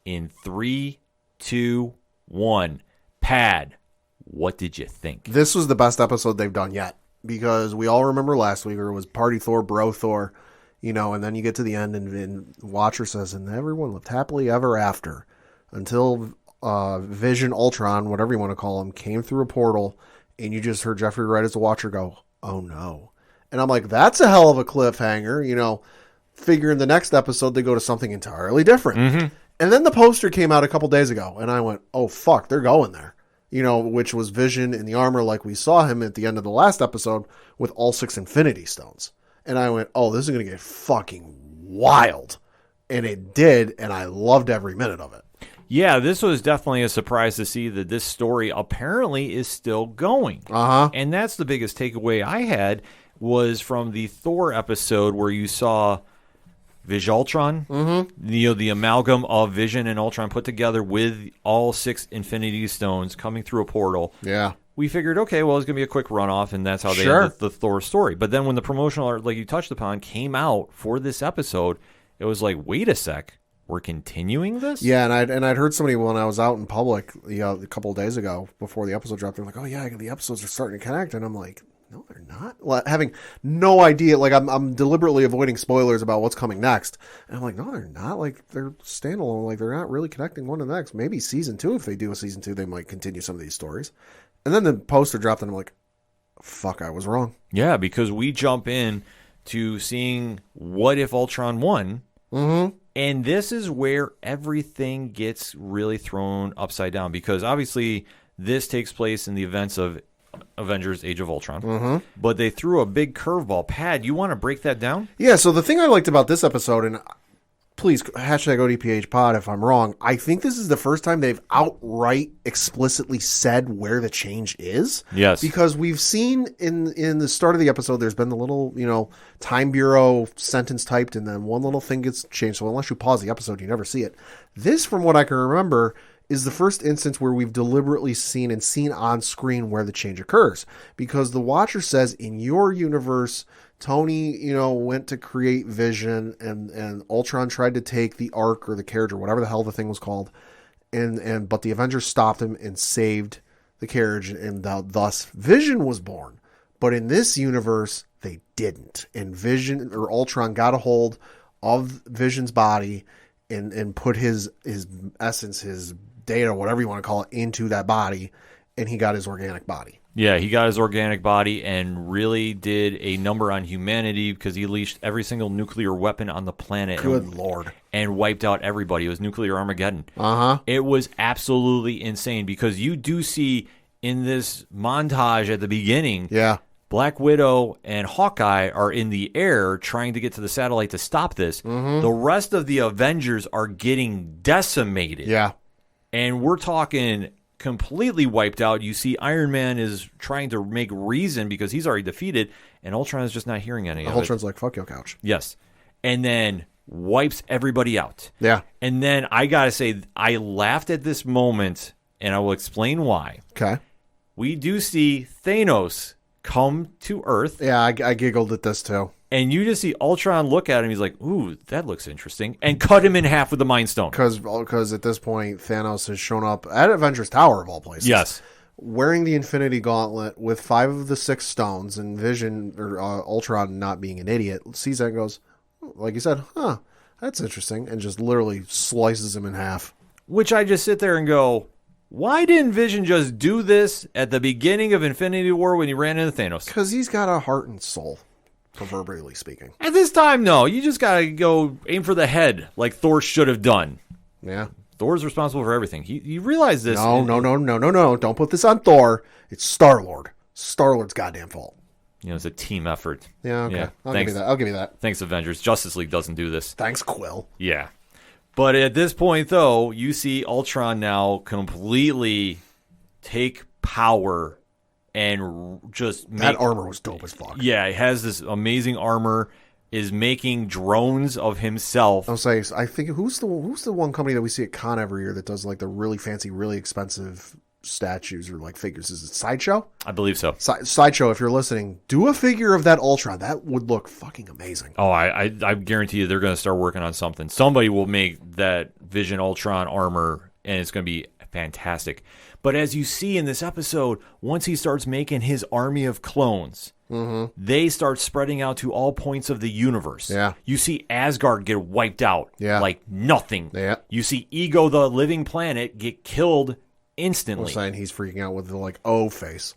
in 3, 2, 1, Pad, what did you think? This was the best episode they've done yet. Because we all remember last week, where it was Party Thor, Bro Thor, and then you get to the end, and Watcher says, and everyone lived happily ever after until Vision, Ultron, whatever you want to call him, came through a portal, and you just heard Jeffrey Wright as the Watcher go, oh no. And I'm like, that's a hell of a cliffhanger, figuring the next episode they go to something entirely different. Mm-hmm. And then the poster came out a couple days ago, and I went, oh fuck, they're going there. Which was Vision in the armor like we saw him at the end of the last episode with all 6 Infinity Stones. And I went, oh, this is going to get fucking wild. And it did, and I loved every minute of it. Yeah, this was definitely a surprise to see that this story apparently is still going. Uh-huh. And that's the biggest takeaway I had was from the Thor episode where you saw Ultron, the amalgam of Vision and Ultron put together with all 6 Infinity Stones coming through a portal. Yeah. We figured, okay, well, it's going to be a quick runoff, and that's how they had the Thor story. But then when the promotional art, like you touched upon, came out for this episode, it was like, wait a sec, we're continuing this? Yeah, and I'd heard somebody when I was out in public a couple of days ago before the episode dropped, they're like, oh yeah, the episodes are starting to connect. And I'm like, no, they're not. Having no idea, like I'm deliberately avoiding spoilers about what's coming next. And I'm like, no, they're not. Like they're standalone. Like they're not really connecting one to the next. Maybe season 2, if they do a season 2, they might continue some of these stories. And then the poster dropped, and I'm like, fuck, I was wrong. Yeah, because we jump in to seeing What If Ultron won. Mm-hmm. And this is where everything gets really thrown upside down, because obviously this takes place in the events of Avengers Age of Ultron. Mm-hmm. But they threw a big curveball. Pad, you want to break that down? Yeah, so the thing I liked about this episode, and please, hashtag ODPH pod if I'm wrong, I think this is the first time they've outright explicitly said where the change is. Yes. Because we've seen in the start of the episode, there's been the little, Time Bureau sentence typed, and then one little thing gets changed. So unless you pause the episode, you never see it. This, from what I can remember, is the first instance where we've deliberately seen on screen where the change occurs. Because the Watcher says, in your universe, Tony, went to create Vision, and Ultron tried to take the Ark or the carriage or whatever the hell the thing was called, but the Avengers stopped him and saved the carriage, and thus Vision was born. But in this universe, they didn't, and Vision or Ultron got a hold of Vision's body and put his essence, his data, whatever you want to call it, into that body, and he got his organic body. Yeah, he got his organic body and really did a number on humanity because he unleashed every single nuclear weapon on the planet. Good Lord. And wiped out everybody. It was nuclear Armageddon. Uh-huh. It was absolutely insane because you do see in this montage at the beginning, Black Widow and Hawkeye are in the air trying to get to the satellite to stop this. Mm-hmm. The rest of the Avengers are getting decimated. Yeah. And we're talking completely wiped out. You see Iron Man is trying to make reason because he's already defeated, and Ultron is just not hearing any of it. Ultron's like, fuck your couch. Yes. And then wipes everybody out. Yeah. And then I got to say, I laughed at this moment, and I will explain why. Okay. We do see Thanos come to Earth. Yeah, I giggled at this too. And you just see Ultron look at him. He's like, ooh, that looks interesting. And cut him in half with the Mind Stone. Because at this point, Thanos has shown up at Avengers Tower, of all places. Yes. Wearing the Infinity Gauntlet with 5 of the 6 stones, and Vision, or Ultron not being an idiot, sees that and goes, like you said, that's interesting, and just literally slices him in half. Which I just sit there and go, why didn't Vision just do this at the beginning of Infinity War when he ran into Thanos? Because he's got a heart and soul, proverbially speaking. At this time, no. You just got to go aim for the head like Thor should have done. Yeah. Thor's responsible for everything. You realize this. No. Don't put this on Thor. It's Star-Lord. Star-Lord's goddamn fault. You know, it's a team effort. Yeah, okay. Yeah. I'll give you that. Thanks, Avengers. Justice League doesn't do this. Thanks, Quill. Yeah. But at this point, though, you see Ultron now completely take power and just that armor was dope as fuck. Yeah, he has this amazing armor, is making drones of himself. I'll say, I think, who's the one company that we see at Con every year that does like the really fancy, really expensive statues or like figures? Is it Sideshow? I believe so. Sideshow, if you're listening, do a figure of that Ultron. That would look fucking amazing. Oh, I guarantee you they're going to start working on something. Somebody will make that Vision Ultron armor, and it's going to be fantastic. But as you see in this episode, once he starts making his army of clones, they start spreading out to all points of the universe. Yeah. You see Asgard get wiped out like nothing. Yeah. You see Ego, the living planet, get killed instantly. I'm saying he's freaking out with the like O face.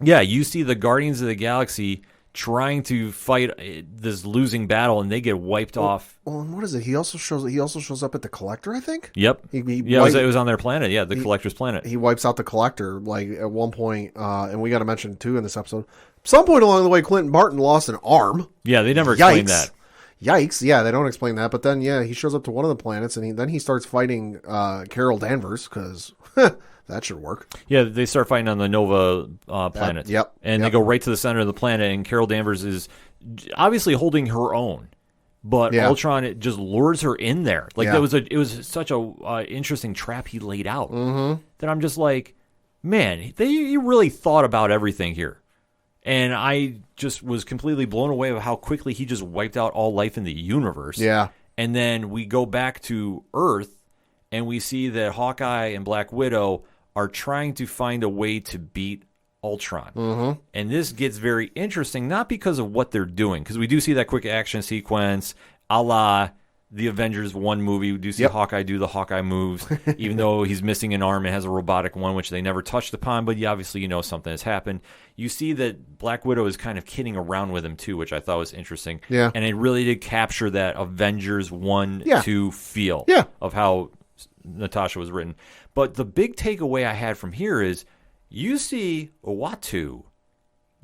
Yeah, you see the Guardians of the Galaxy trying to fight this losing battle, and they get wiped off. Well, and what is it? He also shows up at the Collector, I think. Yep. It was on their planet. Yeah, the Collector's planet. He wipes out the Collector like at one point, and we got to mention too in this episode. Some point along the way, Clinton Barton lost an arm. Yeah, they never explained that. Yikes! Yeah, they don't explain that. But then, he shows up to one of the planets, and then he starts fighting Carol Danvers because that should work. Yeah, they start fighting on the Nova planet. And they go right to the center of the planet, and Carol Danvers is obviously holding her own, but Ultron it just lures her in there. Like it was such a interesting trap he laid out that I'm just like, man, he really thought about everything here. And I just was completely blown away of how quickly he just wiped out all life in the universe. Yeah. And then we go back to Earth, and we see that Hawkeye and Black Widow are trying to find a way to beat Ultron. And this gets very interesting, not because of what they're doing, because we do see that quick action sequence, a la the Avengers 1 movie. We do see Hawkeye do the Hawkeye moves, even though he's missing an arm and has a robotic one, which they never touched upon, but obviously something has happened. You see that Black Widow is kind of kidding around with him, too, which I thought was interesting. Yeah. And it really did capture that Avengers 1, 2 feel of how Natasha was written. But the big takeaway I had from here is you see Uatu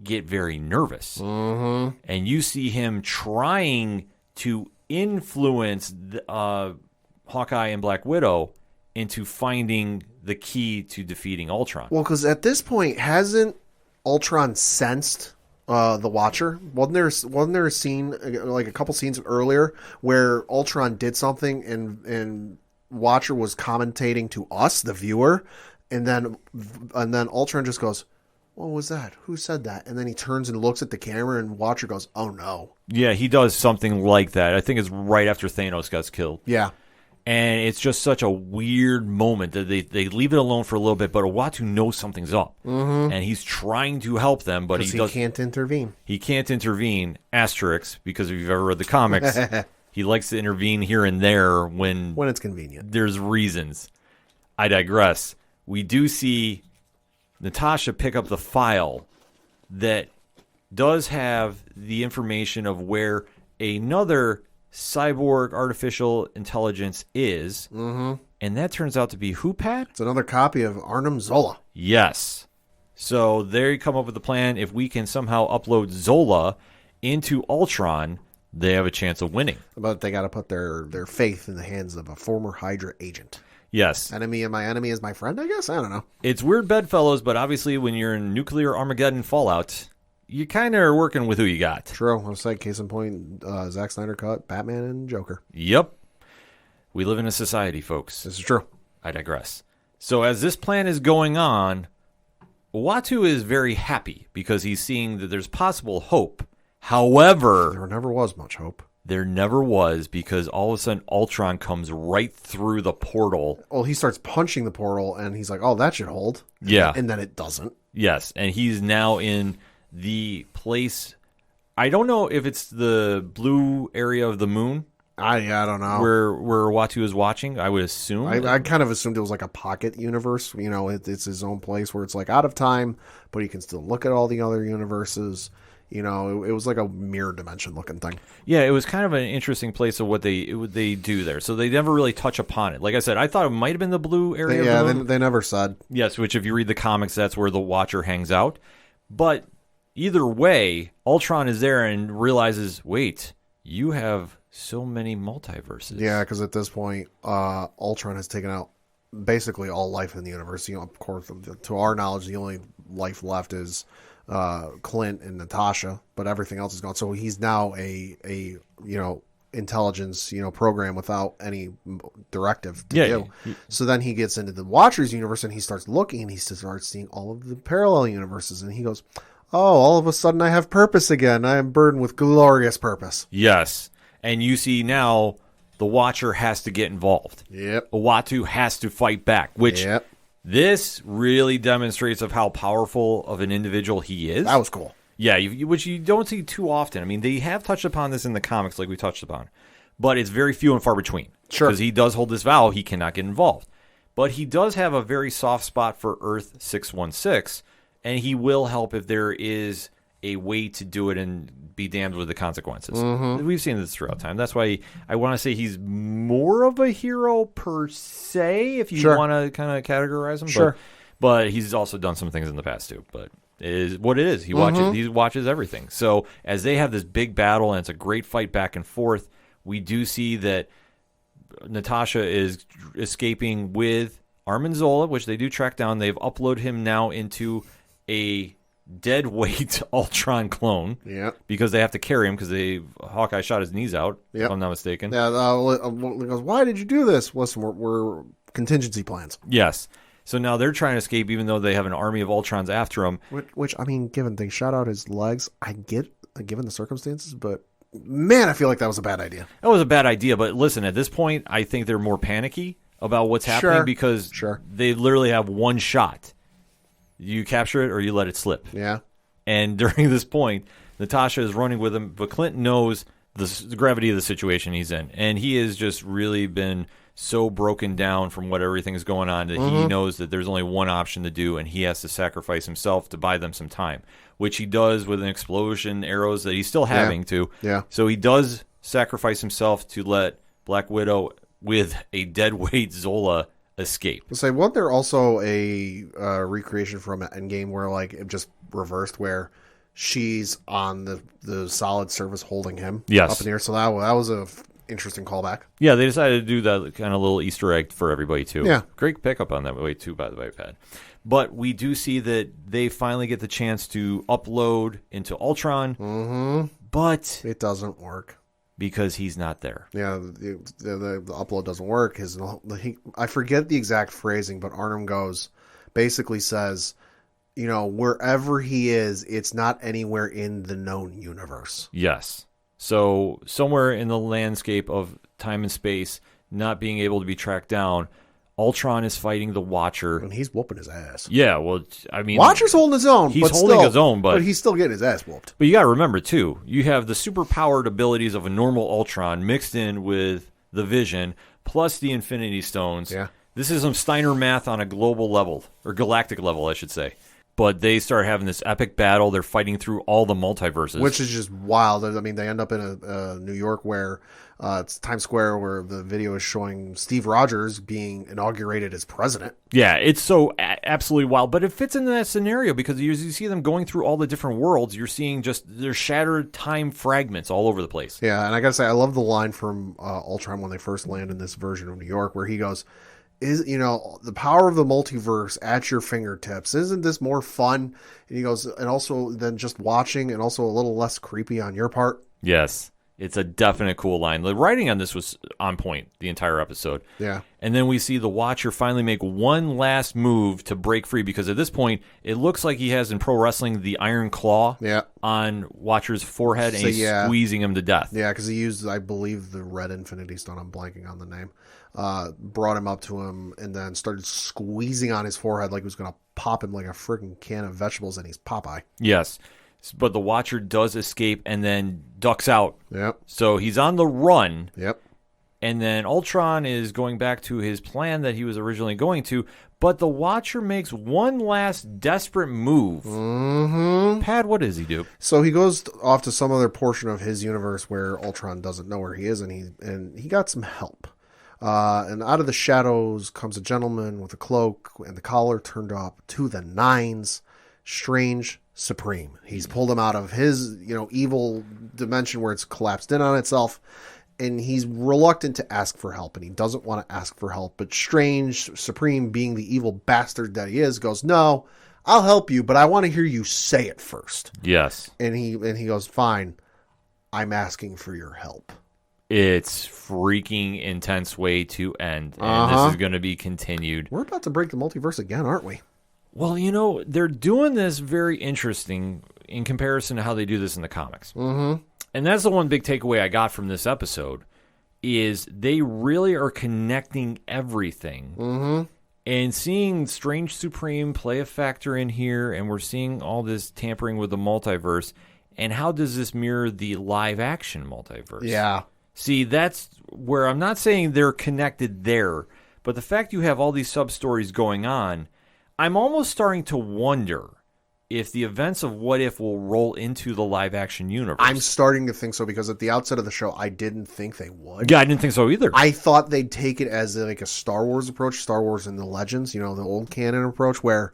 get very nervous. And you see him trying to influence Hawkeye and Black Widow into finding the key to defeating Ultron. Well, because at this point, hasn't Ultron sensed the Watcher? Wasn't there a scene, like a couple scenes earlier, where Ultron did something and Watcher was commentating to us, the viewer, and then Ultron just goes, "What was that? Who said that?" And then he turns and looks at the camera, and Watcher goes, "Oh no." Yeah, he does something like that. I think it's right after Thanos gets killed. Yeah. And it's just such a weird moment that they leave it alone for a little bit, but Uatu knows something's up. And he's trying to help them, but he can't intervene. He can't intervene, asterisk, because if you've ever read the comics, He likes to intervene here and there when it's convenient. There's reasons. I digress. We do see Natasha pick up the file that does have the information of where another cyborg artificial intelligence is. Mm-hmm. And that turns out to be who, Pat? It's another copy of Arnim Zola. Yes. So they come up with the plan. If we can somehow upload Zola into Ultron, they have a chance of winning. But they got to put their faith in the hands of a former Hydra agent. Yes. Enemy of my enemy is my friend, I guess? I don't know. It's weird bedfellows, but obviously when you're in nuclear Armageddon Fallout, you kind of are working with who you got. True. I'll say, case in point, Zack Snyder cut Batman and Joker. Yep. We live in a society, folks. This is true. I digress. So as this plan is going on, Uatu is very happy because he's seeing that there's possible hope. However, there never was much hope. There never was, because all of a sudden Ultron comes right through the portal. Well, he starts punching the portal, and he's like, oh, that should hold. Yeah. And then it doesn't. Yes, and he's now in the place. I don't know if it's the blue area of the moon. I don't know. Where Uatu is watching, I would assume. I kind of assumed it was like a pocket universe. You know, it's his own place where it's like out of time, but he can still look at all the other universes. You know, it was like a mirror dimension looking thing. Yeah, it was kind of an interesting place of what they do there. So they never really touch upon it. Like I said, I thought it might have been the blue area. Yeah, of the moon. They never said. Yes, which if you read the comics, that's where the Watcher hangs out. But either way, Ultron is there and realizes, wait, you have so many multiverses. Yeah, because at this point, Ultron has taken out basically all life in the universe. You know, of course, to our knowledge, the only life left is Clint and Natasha, but everything else is gone. So he's now a intelligence program without any directive to do. So then he gets into the Watcher's universe and he starts looking and he starts seeing all of the parallel universes and he goes, oh, all of a sudden I have purpose again. I am burdened with glorious purpose. Yes. And you see now the Watcher has to get involved. Yep. Uatu has to fight back, which this really demonstrates of how powerful of an individual he is. That was cool. Yeah, which you don't see too often. I mean, they have touched upon this in the comics like we touched upon, but it's very few and far between. Sure. Because he does hold this vow, he cannot get involved. But he does have a very soft spot for Earth-616, and he will help if there is a way to do it and be damned with the consequences. Mm-hmm. We've seen this throughout time. That's why I want to say he's more of a hero per se, if you want to kind of categorize him. Sure. But he's also done some things in the past too. But it is what it is. He watches everything. So as they have this big battle and it's a great fight back and forth, we do see that Natasha is escaping with Arnim Zola, which they do track down. They've uploaded him now into a dead weight Ultron clone. Yeah. Because they have to carry him because Hawkeye shot his knees out, if I'm not mistaken. Yeah. He goes, why did you do this? Listen, we're contingency plans. Yes. So now they're trying to escape even though they have an army of Ultrons after them. Which I mean, given they shot out his legs, I get, given the circumstances, but man, I feel like that was a bad idea. That was a bad idea, but listen, at this point, I think they're more panicky about what's happening because they literally have one shot. You capture it or you let it slip. Yeah. And during this point, Natasha is running with him, but Clint knows the gravity of the situation he's in. And he has just really been so broken down from what everything is going on that he knows that there's only one option to do, and he has to sacrifice himself to buy them some time, which he does with an explosion, arrows that he's still having to. Yeah. So he does sacrifice himself to let Black Widow with a deadweight Zola escape. Say, wasn't there also a recreation from Endgame where like it just reversed, where she's on the solid surface holding him up in the air? So that was a interesting callback. Yeah, they decided to do that kind of little Easter egg for everybody too. Yeah, great pickup on that way too, by the way, Pat. But we do see that they finally get the chance to upload into Ultron, but it doesn't work. Because he's not there. Yeah, the upload doesn't work. I forget the exact phrasing, but Arnim basically says, wherever he is, it's not anywhere in the known universe. Yes. So somewhere in the landscape of time and space, not being able to be tracked down, Ultron is fighting the Watcher. And he's whooping his ass. Yeah, well, I mean... Watcher's holding his own. He's holding his own, but he's still getting his ass whooped. But you got to remember, too, you have the super-powered abilities of a normal Ultron mixed in with the Vision, plus the Infinity Stones. Yeah. This is some Steiner math on a global level, or galactic level, I should say. But they start having this epic battle. They're fighting through all the multiverses. Which is just wild. I mean, they end up in a New York where it's Times Square, where the video is showing Steve Rogers being inaugurated as president. Yeah, it's so absolutely wild. But it fits into that scenario because you see them going through all the different worlds. You're seeing just their shattered time fragments all over the place. Yeah, and I got to say, I love the line from Ultron when they first land in this version of New York where he goes... the power of the multiverse at your fingertips. Isn't this more fun? And he goes, and also than just watching, and also a little less creepy on your part. Yes, it's a definite cool line. The writing on this was on point the entire episode. Yeah. And then we see the Watcher finally make one last move to break free because at this point, it looks like he has in pro wrestling the Iron Claw on Watcher's forehead, and he's squeezing him to death. Yeah, because he used, I believe, the red Infinity Stone. I'm blanking on the name. Brought him up to him and then started squeezing on his forehead like he was going to pop him like a freaking can of vegetables, and he's Popeye. Yes, but the Watcher does escape and then ducks out. Yep. So he's on the run. Yep. And then Ultron is going back to his plan that he was originally going to, but the Watcher makes one last desperate move. Mm-hmm. Pad, what does he do? So he goes off to some other portion of his universe where Ultron doesn't know where he is, and he got some help. And out of the shadows comes a gentleman with a cloak and the collar turned up to the nines. Strange Supreme. He's pulled him out of his, evil dimension where it's collapsed in on itself. And he's reluctant to ask for help, and he doesn't want to ask for help. But Strange Supreme, being the evil bastard that he is, goes, "No, I'll help you, but I want to hear you say it first." Yes. And he goes, "Fine, I'm asking for your help." It's freaking intense way to end, and this is going to be continued. We're about to break the multiverse again, aren't we? Well, they're doing this very interesting in comparison to how they do this in the comics. Mm-hmm. And that's the one big takeaway I got from this episode, is they really are connecting everything. Mm-hmm. And seeing Strange Supreme play a factor in here, and we're seeing all this tampering with the multiverse, and how does this mirror the live-action multiverse? Yeah. See, that's where I'm not saying they're connected there, but the fact you have all these sub-stories going on, I'm almost starting to wonder if the events of What If will roll into the live-action universe. I'm starting to think so, because at the outset of the show, I didn't think they would. Yeah, I didn't think so either. I thought they'd take it as like a Star Wars approach, Star Wars and the Legends, the old canon approach, where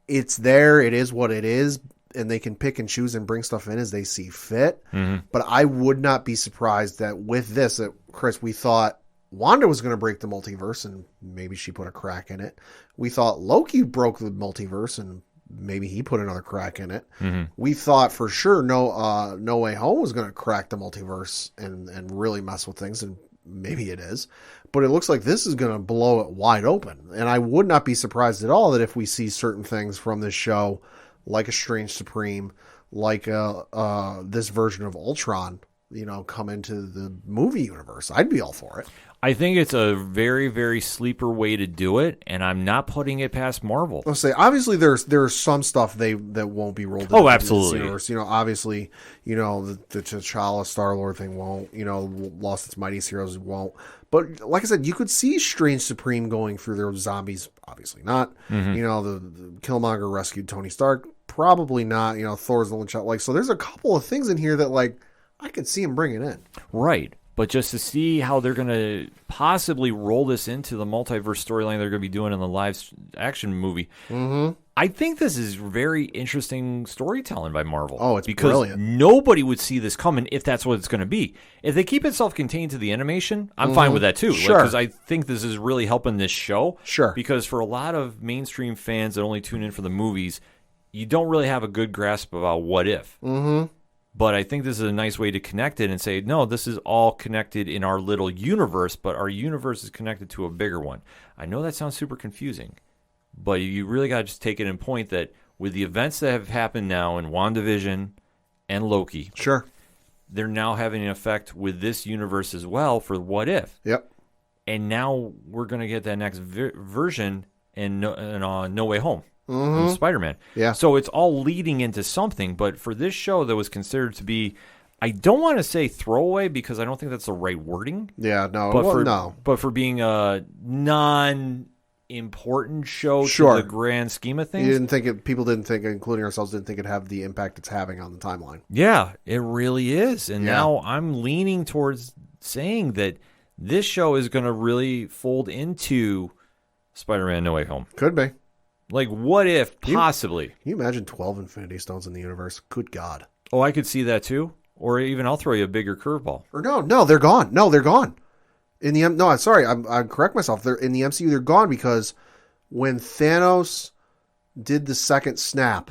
it's there, it is what it is, and they can pick and choose and bring stuff in as they see fit. Mm-hmm. But I would not be surprised that with this, Chris, we thought Wanda was going to break the multiverse, and maybe she put a crack in it. We thought Loki broke the multiverse, and maybe he put another crack in it. Mm-hmm. We thought for sure No Way Home was going to crack the multiverse and really mess with things, and maybe it is. But it looks like this is going to blow it wide open. And I would not be surprised at all that if we see certain things from this show, like a Strange Supreme, like this version of Ultron, come into the movie universe. I'd be all for it. I think it's a very, very sleeper way to do it, and I'm not putting it past Marvel. I'll say, obviously, there's some stuff that won't be rolled into Oh, absolutely. this universe. Obviously, the T'Challa Star-Lord thing won't. Lost Its Mightiest Heroes won't. But like I said, you could see Strange Supreme going through their zombies. Obviously not. Mm-hmm. The Killmonger rescued Tony Stark. Probably not. Thor's the one shot. So there's a couple of things in here that I could see him bringing in. Right. But just to see how they're going to possibly roll this into the multiverse storyline they're going to be doing in the live action movie, I think this is very interesting storytelling by Marvel. Oh, it's because brilliant. Nobody would see this coming if that's what it's going to be. If they keep it self-contained to the animation, I'm fine with that too. Sure. Because I think this is really helping this show. Sure. Because for a lot of mainstream fans that only tune in for the movies, you don't really have a good grasp about What If. Mm-hmm. But I think this is a nice way to connect it and say, no, this is all connected in our little universe, but our universe is connected to a bigger one. I know that sounds super confusing, but you really got to just take it in point that with the events that have happened now in WandaVision and Loki, sure, they're now having an effect with this universe as well for What If. Yep. And now we're going to get that next version in No Way Home. Mm-hmm. Spider-Man. Yeah. So it's all leading into something, but for this show that was considered to be, I don't want to say throwaway because I don't think that's the right wording. Yeah, no. But but for being a non-important show to the grand scheme of things. People didn't think, including ourselves, didn't think it'd have the impact it's having on the timeline. Yeah, it really is. And now I'm leaning towards saying that this show is going to really fold into Spider-Man No Way Home. Could be. Like, what if, possibly? Can you imagine 12 Infinity Stones in the universe? Good God. Oh, I could see that too. Or even I'll throw you a bigger curveball. Or no, they're gone. No, they're gone. I'm sorry, I'm correct myself. They're in the MCU. They're gone because when Thanos did the second snap,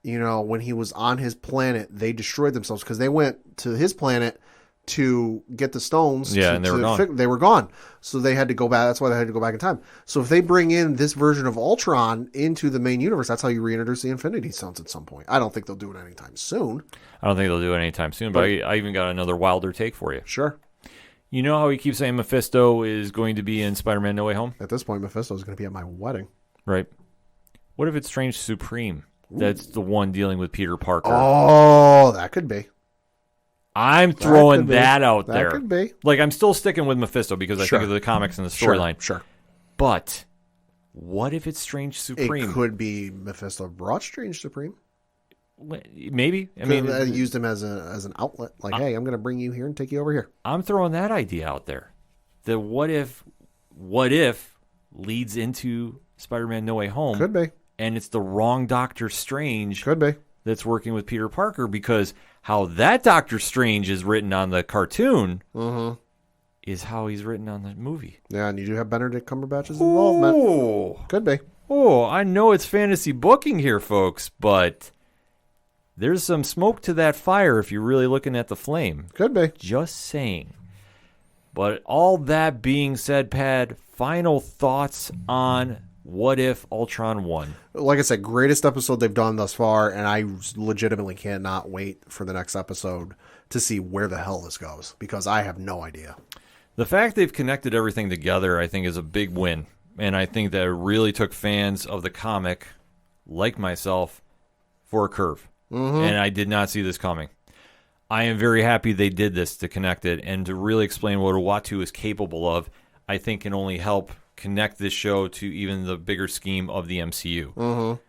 when he was on his planet, they destroyed themselves because they went to his planet to get the stones. Yeah, and they were gone. They were gone. So they had to go back. That's why they had to go back in time. So if they bring in this version of Ultron into the main universe, that's how you reintroduce the Infinity Stones at some point. I don't think they'll do it anytime soon. I don't think they'll do it anytime soon, but I even got another wilder take for you. Sure. You know how we keep saying Mephisto is going to be in Spider-Man No Way Home? At this point, Mephisto is going to be at my wedding. Right. What if it's Strange Supreme? Ooh. That's the one dealing with Peter Parker. Oh, that could be. I'm throwing that out there. That could be. Like, I'm still sticking with Mephisto because I think of the comics and the storyline. Sure. But what if it's Strange Supreme? It could be Mephisto brought Strange Supreme. Maybe. I mean, used him as an outlet. Like, hey, I'm going to bring you here and take you over here. I'm throwing that idea out there. The what if leads into Spider-Man No Way Home. Could be. And it's the wrong Doctor Strange. Could be. That's working with Peter Parker, because how that Doctor Strange is written on the cartoon is how he's written on the movie. Yeah, and you do have Benedict Cumberbatch's involvement. Could be. Oh, I know it's fantasy booking here, folks, but there's some smoke to that fire if you're really looking at the flame. Could be. Just saying. But all that being said, Pad, final thoughts on What If Ultron won? Like I said, greatest episode they've done thus far, and I legitimately cannot wait for the next episode to see where the hell this goes, because I have no idea. The fact they've connected everything together, I think, is a big win. And I think that it really took fans of the comic, like myself, for a curve. And I did not see this coming. I am very happy they did this to connect it and to really explain what Uatu is capable of. I think can only help connect this show to even the bigger scheme of the MCU.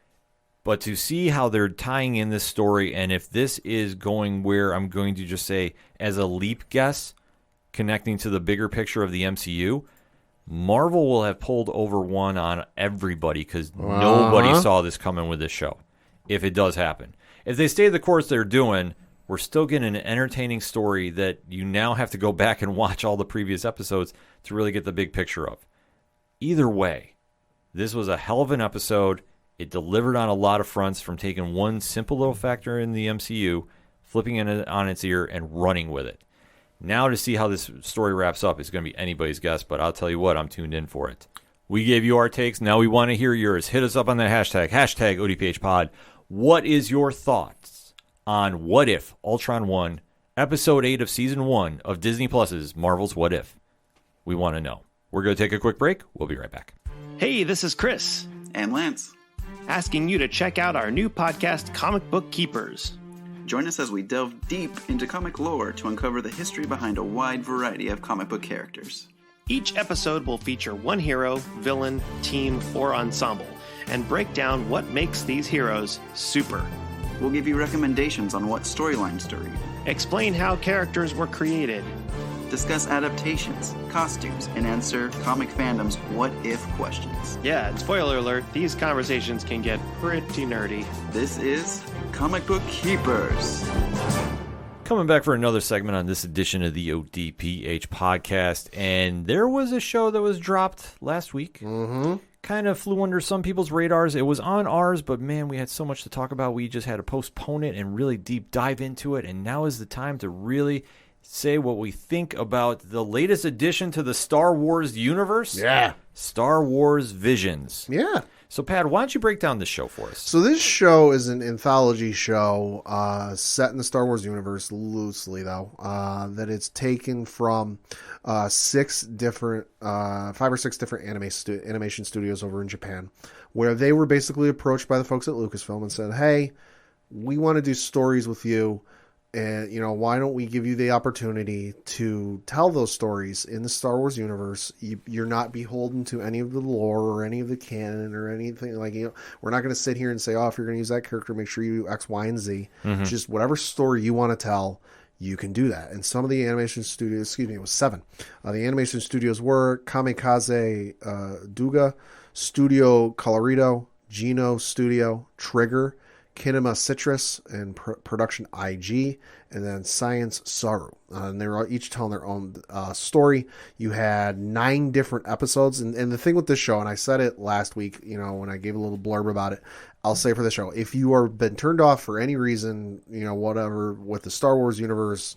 But to see how they're tying in this story, and if this is going where I'm going to just say, as a leap guess, connecting to the bigger picture of the MCU, Marvel will have pulled over one on everybody, because nobody saw this coming with this show, if it does happen. If they stay the course they're doing, we're still getting an entertaining story that you now have to go back and watch all the previous episodes to really get the big picture of. Either way, this was a hell of an episode. It delivered on a lot of fronts, from taking one simple little factor in the MCU, flipping it on its ear, and running with it. Now to see how this story wraps up is going to be anybody's guess, but I'll tell you what, I'm tuned in for it. We gave you our takes. Now we want to hear yours. Hit us up on that hashtag ODPHpod. What is your thoughts on What If Ultron won, Episode 8 of Season 1 of Disney Plus's Marvel's What If? We want to know. We're going to take a quick break. We'll be right back. Hey, this is Chris. And Lance. Asking you to check out our new podcast, Comic Book Keepers. Join us as we delve deep into comic lore to uncover the history behind a wide variety of comic book characters. Each episode will feature one hero, villain, team, or ensemble, and break down what makes these heroes super. We'll give you recommendations on what storylines to read. Explain how characters were created. Discuss adaptations, costumes, and answer comic fandom's what-if questions. Yeah, and spoiler alert, these conversations can get pretty nerdy. This is Comic Book Keepers. Coming back for another segment on this edition of the ODPH podcast, and there was a show that was dropped last week. Kind of flew under some people's radars. It was on ours, but man, we had so much to talk about. We just had to postpone it and really deep dive into it, and now is the time to really say what we think about the latest addition to the Star Wars universe. Yeah. Star Wars Visions. Yeah. So, Pat, why don't you break down this show for us? So this show is an anthology show set in the Star Wars universe, loosely though, that it's taken from 5 or 6 different animation studios over in Japan, where they were basically approached by the folks at Lucasfilm and said, hey, we want to do stories with you. And, why don't we give you the opportunity to tell those stories in the Star Wars universe? You're not beholden to any of the lore or any of the canon or anything. We're not going to sit here and say, if you're going to use that character, make sure you do X, Y, and Z. Mm-hmm. Just whatever story you want to tell, you can do that. And some of the animation studios, it was 7. The animation studios were Kamikaze Duga, Studio Colorido, Geno Studio, Trigger, Kinema Citrus, and Production IG, and then Science Saru. And they were each telling their own story. You had 9 different episodes. And the thing with this show, and I said it last week, when I gave a little blurb about it, I'll say for the show, if you are been turned off for any reason, whatever, with the Star Wars universe,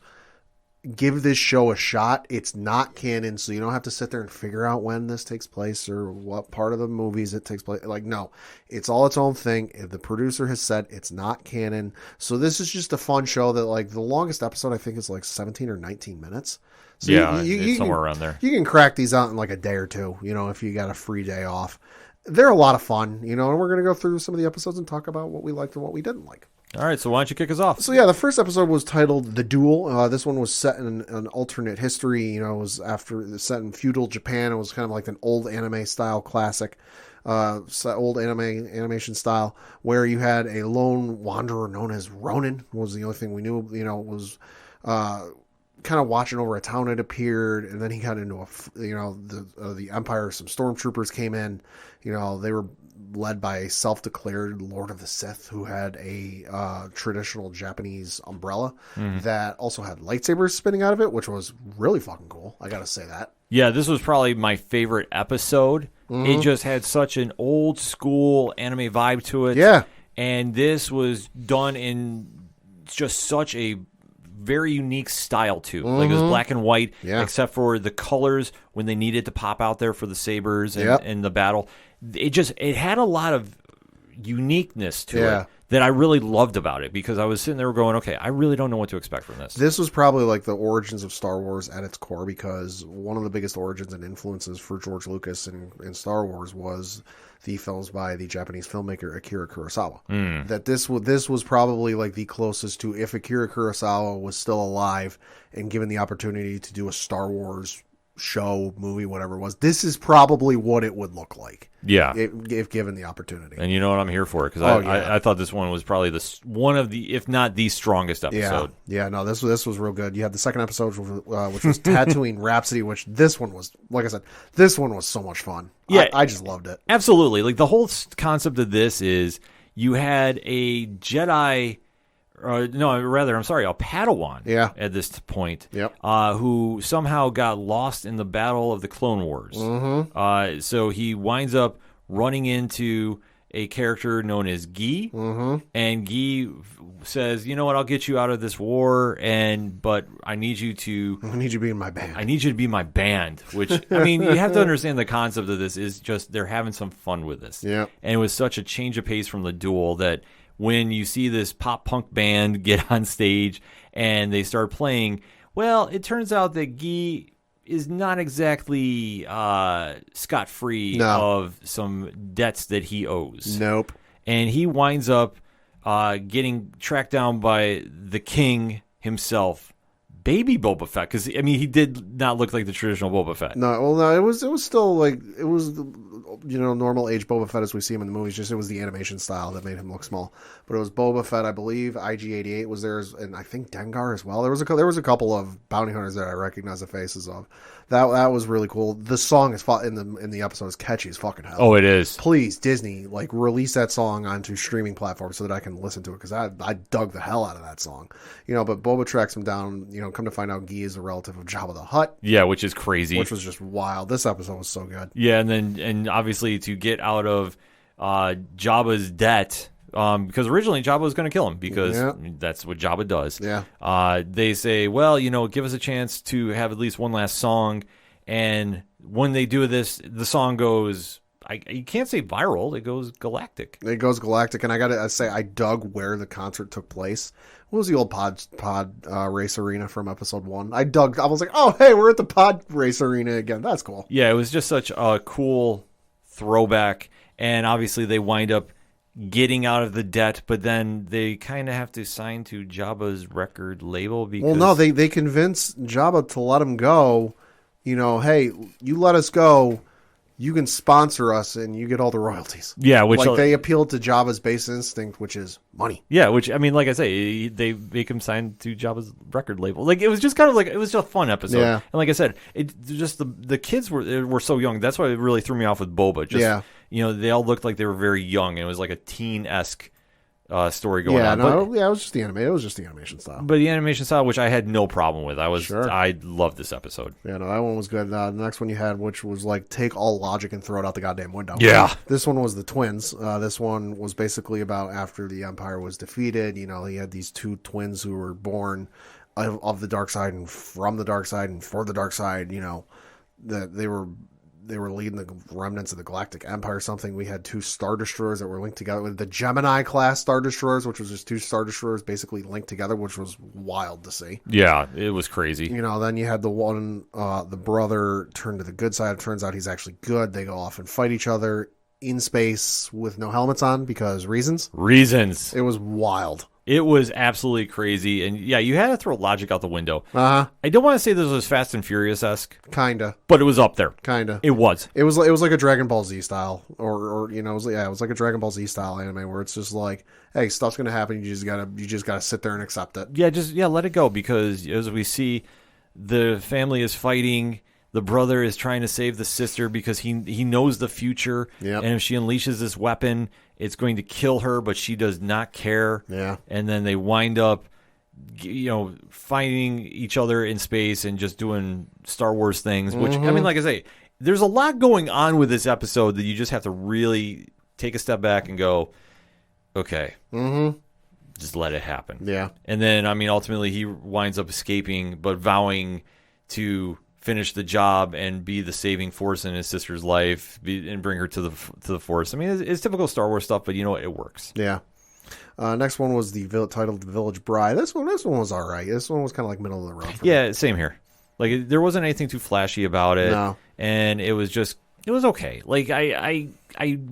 give this show a shot. It's not canon, so you don't have to sit there and figure out when this takes place or what part of the movies it takes place. No, it's all its own thing. The producer has said it's not canon. So this is just a fun show that, the longest episode I think is 17 or 19 minutes. So it's somewhere around there. You can crack these out in a day or two, if you got a free day off. They're a lot of fun, and we're going to go through some of the episodes and talk about what we liked and what we didn't like. All right, so why don't you kick us off? So the first episode was titled The Duel. This one was set in an alternate history. It was set in feudal Japan. It was kind of like an old anime style classic, old animation style, where you had a lone wanderer known as Ronin. Was the only thing we knew. Was kind of watching over a town. It appeared, and then he got into the Empire. Some stormtroopers came in. They were led by a self-declared Lord of the Sith who had a traditional Japanese umbrella that also had lightsabers spinning out of it, which was really fucking cool. I gotta say that. Yeah, this was probably my favorite episode. It just had such an old school anime vibe to it. Yeah. And this was done in just such a very unique style too. It was black and white, except for the colors when they needed to pop out there for the sabers and the battle. It had a lot of uniqueness to it that I really loved about it, because I was sitting there going, okay, I really don't know what to expect from this. This was probably the origins of Star Wars at its core, because one of the biggest origins and influences for George Lucas in Star Wars was the films by the Japanese filmmaker Akira Kurosawa. That this was probably the closest to, if Akira Kurosawa was still alive and given the opportunity to do a Star Wars show, movie, whatever it was, this is probably what it would look like. Yeah, if given the opportunity. And you know what, I'm here for it, because I thought this one was probably one of the, if not the strongest episode. Yeah, no, this was real good. You had the second episode, which was Tatooine Rhapsody, which this one was, like I said, this one was so much fun. Yeah, I just loved it. Absolutely. The whole concept of this is you had a Jedi. A Padawan at this point, who somehow got lost in the battle of the Clone Wars. So he winds up running into a character known as Guy, and Guy says, "You know what? I'll get you out of this war, but I need you to be in my band. I need you to be my band." Which, I mean, you have to understand the concept of this is just they're having some fun with this. Yeah, and it was such a change of pace from the Duel that, when you see this pop punk band get on stage and they start playing, well, it turns out that Guy is not exactly scot-free of some debts that he owes. Nope. And he winds up getting tracked down by the king himself, baby Boba Fett, because, I mean, he did not look like the traditional Boba Fett. No, it was still it was normal age Boba Fett as we see him in the movies. Just it was the animation style that made him look small. But it was Boba Fett, I believe. IG-88 was there, and I think Dengar as well. There was a couple of bounty hunters that I recognize the faces of. That was really cool. The song is in the episode is catchy as fucking hell. Oh, it is. Please, Disney, release that song onto streaming platforms so that I can listen to it, because I dug the hell out of that song. But Boba tracks him down. Come to find out, Guy is a relative of Jabba the Hutt. Yeah, which is crazy. Which was just wild. This episode was so good. Yeah, and obviously to get out of Jabba's debt because originally Jabba was going to kill him because that's what Jabba does. Yeah. They say, well, give us a chance to have at least one last song. And when they do this, the song goes, you can't say viral, it goes galactic. It goes galactic, and I got to say, I dug where the concert took place. What was the old pod race arena from episode 1? I was like, oh, hey, we're at the pod race arena again. That's cool. Yeah, it was just such a cool throwback, and obviously they wind up getting out of the debt, but then they kind of have to sign to Jabba's record label because... Well, no, they convince Jabba to let him go. Hey, you let us go, you can sponsor us and you get all the royalties. Yeah, which they appeal to Jabba's base instinct, which is money. Yeah, which like I say, they make him sign to Jabba's record label. Like it was just kind of it was just a fun episode. Yeah. And like I said, it just the kids were so young. That's why it really threw me off with Boba. Just they all looked like they were very young, and it was like a teen-esque story going on. It was just the anime. It was just the animation style. But the animation style, which I had no problem with. I loved this episode. Yeah, no, that one was good. The next one you had, which was take all logic and throw it out the goddamn window. Yeah. This one was the twins. This one was basically about after the Empire was defeated. He had these two twins who were born of the dark side and from the dark side and for the dark side. That they were leading the remnants of the Galactic Empire or something. We had 2 Star Destroyers that were linked together with the Gemini class Star Destroyers, which was just 2 Star Destroyers basically linked together, which was wild to see. Yeah, it was crazy. Then you had the one, the brother turned to the good side. It turns out he's actually good. They go off and fight each other in space with no helmets on because reasons. It was wild. It was absolutely crazy. And yeah, you had to throw logic out the window. Uh-huh. I don't want to say this was Fast and Furious-esque. Kinda. But it was up there. Kinda. It was. It was like a Dragon Ball Z style. It was like a Dragon Ball Z style anime where it's just like, hey, stuff's gonna happen, you just gotta sit there and accept it. Yeah, let it go, because as we see, the family is fighting. The brother is trying to save the sister because he knows the future. Yep. And if she unleashes this weapon, it's going to kill her, but she does not care. Yeah. And then they wind up, fighting each other in space and just doing Star Wars things, which, like I say, there's a lot going on with this episode that you just have to really take a step back and go, okay, just let it happen. Yeah. And then, ultimately he winds up escaping, but vowing to finish the job and be the saving force in his sister's life and bring her to the Force. It's typical Star Wars stuff, but it works. Yeah. Next one was titled The Village Bride. This one was all right. This one was kind of like middle of the road. Yeah, same here. There wasn't anything too flashy about it. No. And it was okay. I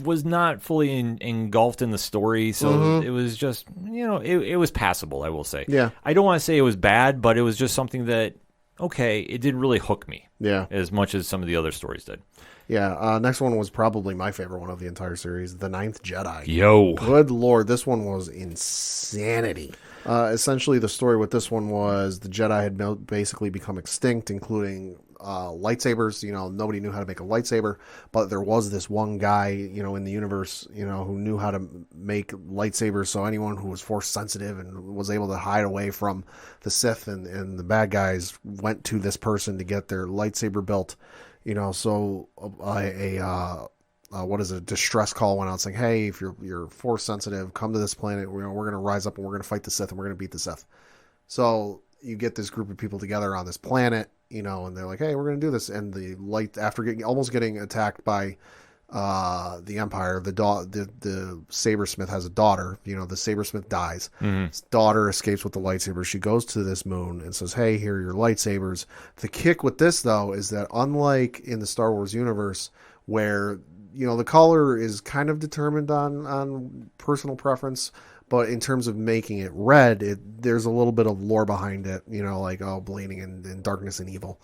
was not fully engulfed in the story, so it was just, it was passable, I will say. Yeah. I don't want to say it was bad, but it was just something that, okay, it didn't really hook me. Yeah. As much as some of the other stories did. Yeah. Next one was probably my favorite one of the entire series, The Ninth Jedi. Yo. Good Lord. This one was insanity. Essentially, the story with this one was the Jedi had basically become extinct, including lightsabers. Nobody knew how to make a lightsaber, but there was this one guy, in the universe, who knew how to make lightsabers. So anyone who was force sensitive and was able to hide away from the Sith and the bad guys went to this person to get their lightsaber built. So a distress call went out saying, hey, if you're force sensitive, come to this planet. We're going to rise up and we're going to fight the Sith and we're going to beat the Sith. So you get this group of people together on this planet, and they're like, hey, we're going to do this. And after almost getting attacked by the Empire, the Sabersmith has a daughter. The Sabersmith dies. His daughter escapes with the lightsaber. She goes to this moon and says, hey, here are your lightsabers. The kick with this, though, is that unlike in the Star Wars universe where, the color is kind of determined on personal preference, but in terms of making it red, there's a little bit of lore behind it, believing in darkness and evil.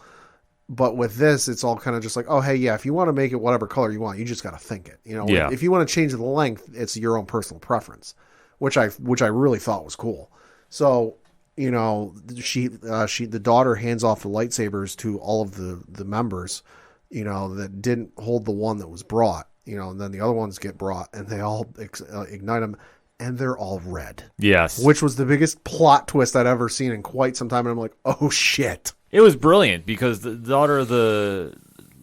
But with this, it's all kind of just like, oh, hey, yeah, if you want to make it whatever color you want, you just got to think it. Yeah. If you want to change the length, it's your own personal preference, which I really thought was cool. So, the daughter hands off the lightsabers to all of the members, that didn't hold the one that was brought, and then the other ones get brought and they all ignite them. And they're all red. Yes. Which was the biggest plot twist I'd ever seen in quite some time. And I'm like, oh, shit. It was brilliant because the daughter of the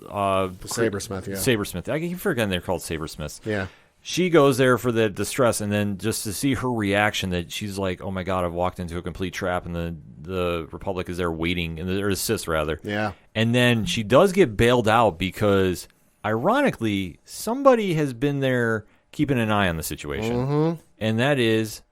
Sabersmith, yeah. Sabersmith. I keep forgetting they're called Sabersmiths. Yeah. she goes there for the distress, and then just to see her reaction that she's like, oh my God, I've walked into a complete trap, and the Republic is there waiting, or the Sith rather. Yeah. And then she does get bailed out because, ironically, somebody has been there keeping an eye on the situation. Mm-hmm. And that is,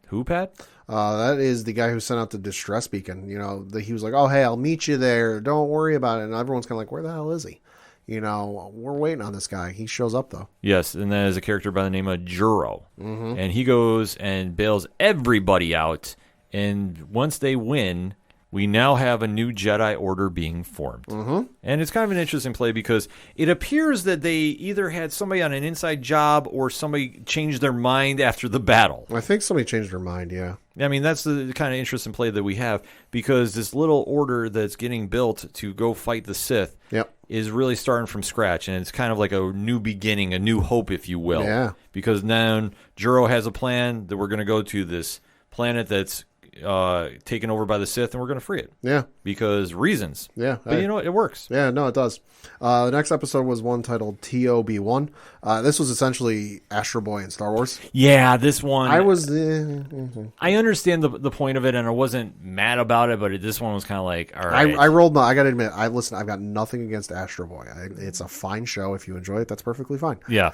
who, Pat? That is the guy who sent out the distress beacon. He was like, oh, hey, I'll meet you there. Don't worry about it. And everyone's kind of like, where the hell is he? We're waiting on this guy. He shows up, though. Yes, and that is a character by the name of Juro. Mm-hmm. And he goes and bails everybody out. And once they win, we now have a new Jedi Order being formed. Mm-hmm. And it's kind of an interesting play because it appears that they either had somebody on an inside job or somebody changed their mind after the battle. I think somebody changed their mind, yeah. I mean, that's the kind of interesting play that we have because this little order that's getting built to go fight the Sith is really starting from scratch. And it's kind of like a new beginning, a new hope, if you will. Yeah. Because now Juro has a plan that we're going to go to this planet that's taken over by the Sith, and we're going to free it. Yeah. Because reasons. Yeah. But you know what? It works. Yeah, no, it does. The next episode was one titled TOB1. This was essentially Astro Boy in Star Wars. Yeah, this one. I understand the point of it, and I wasn't mad about it, but this one was kind of like, all right. I rolled my, I got to admit, I've got nothing against Astro Boy. It's a fine show. If you enjoy it, that's perfectly fine. Yeah.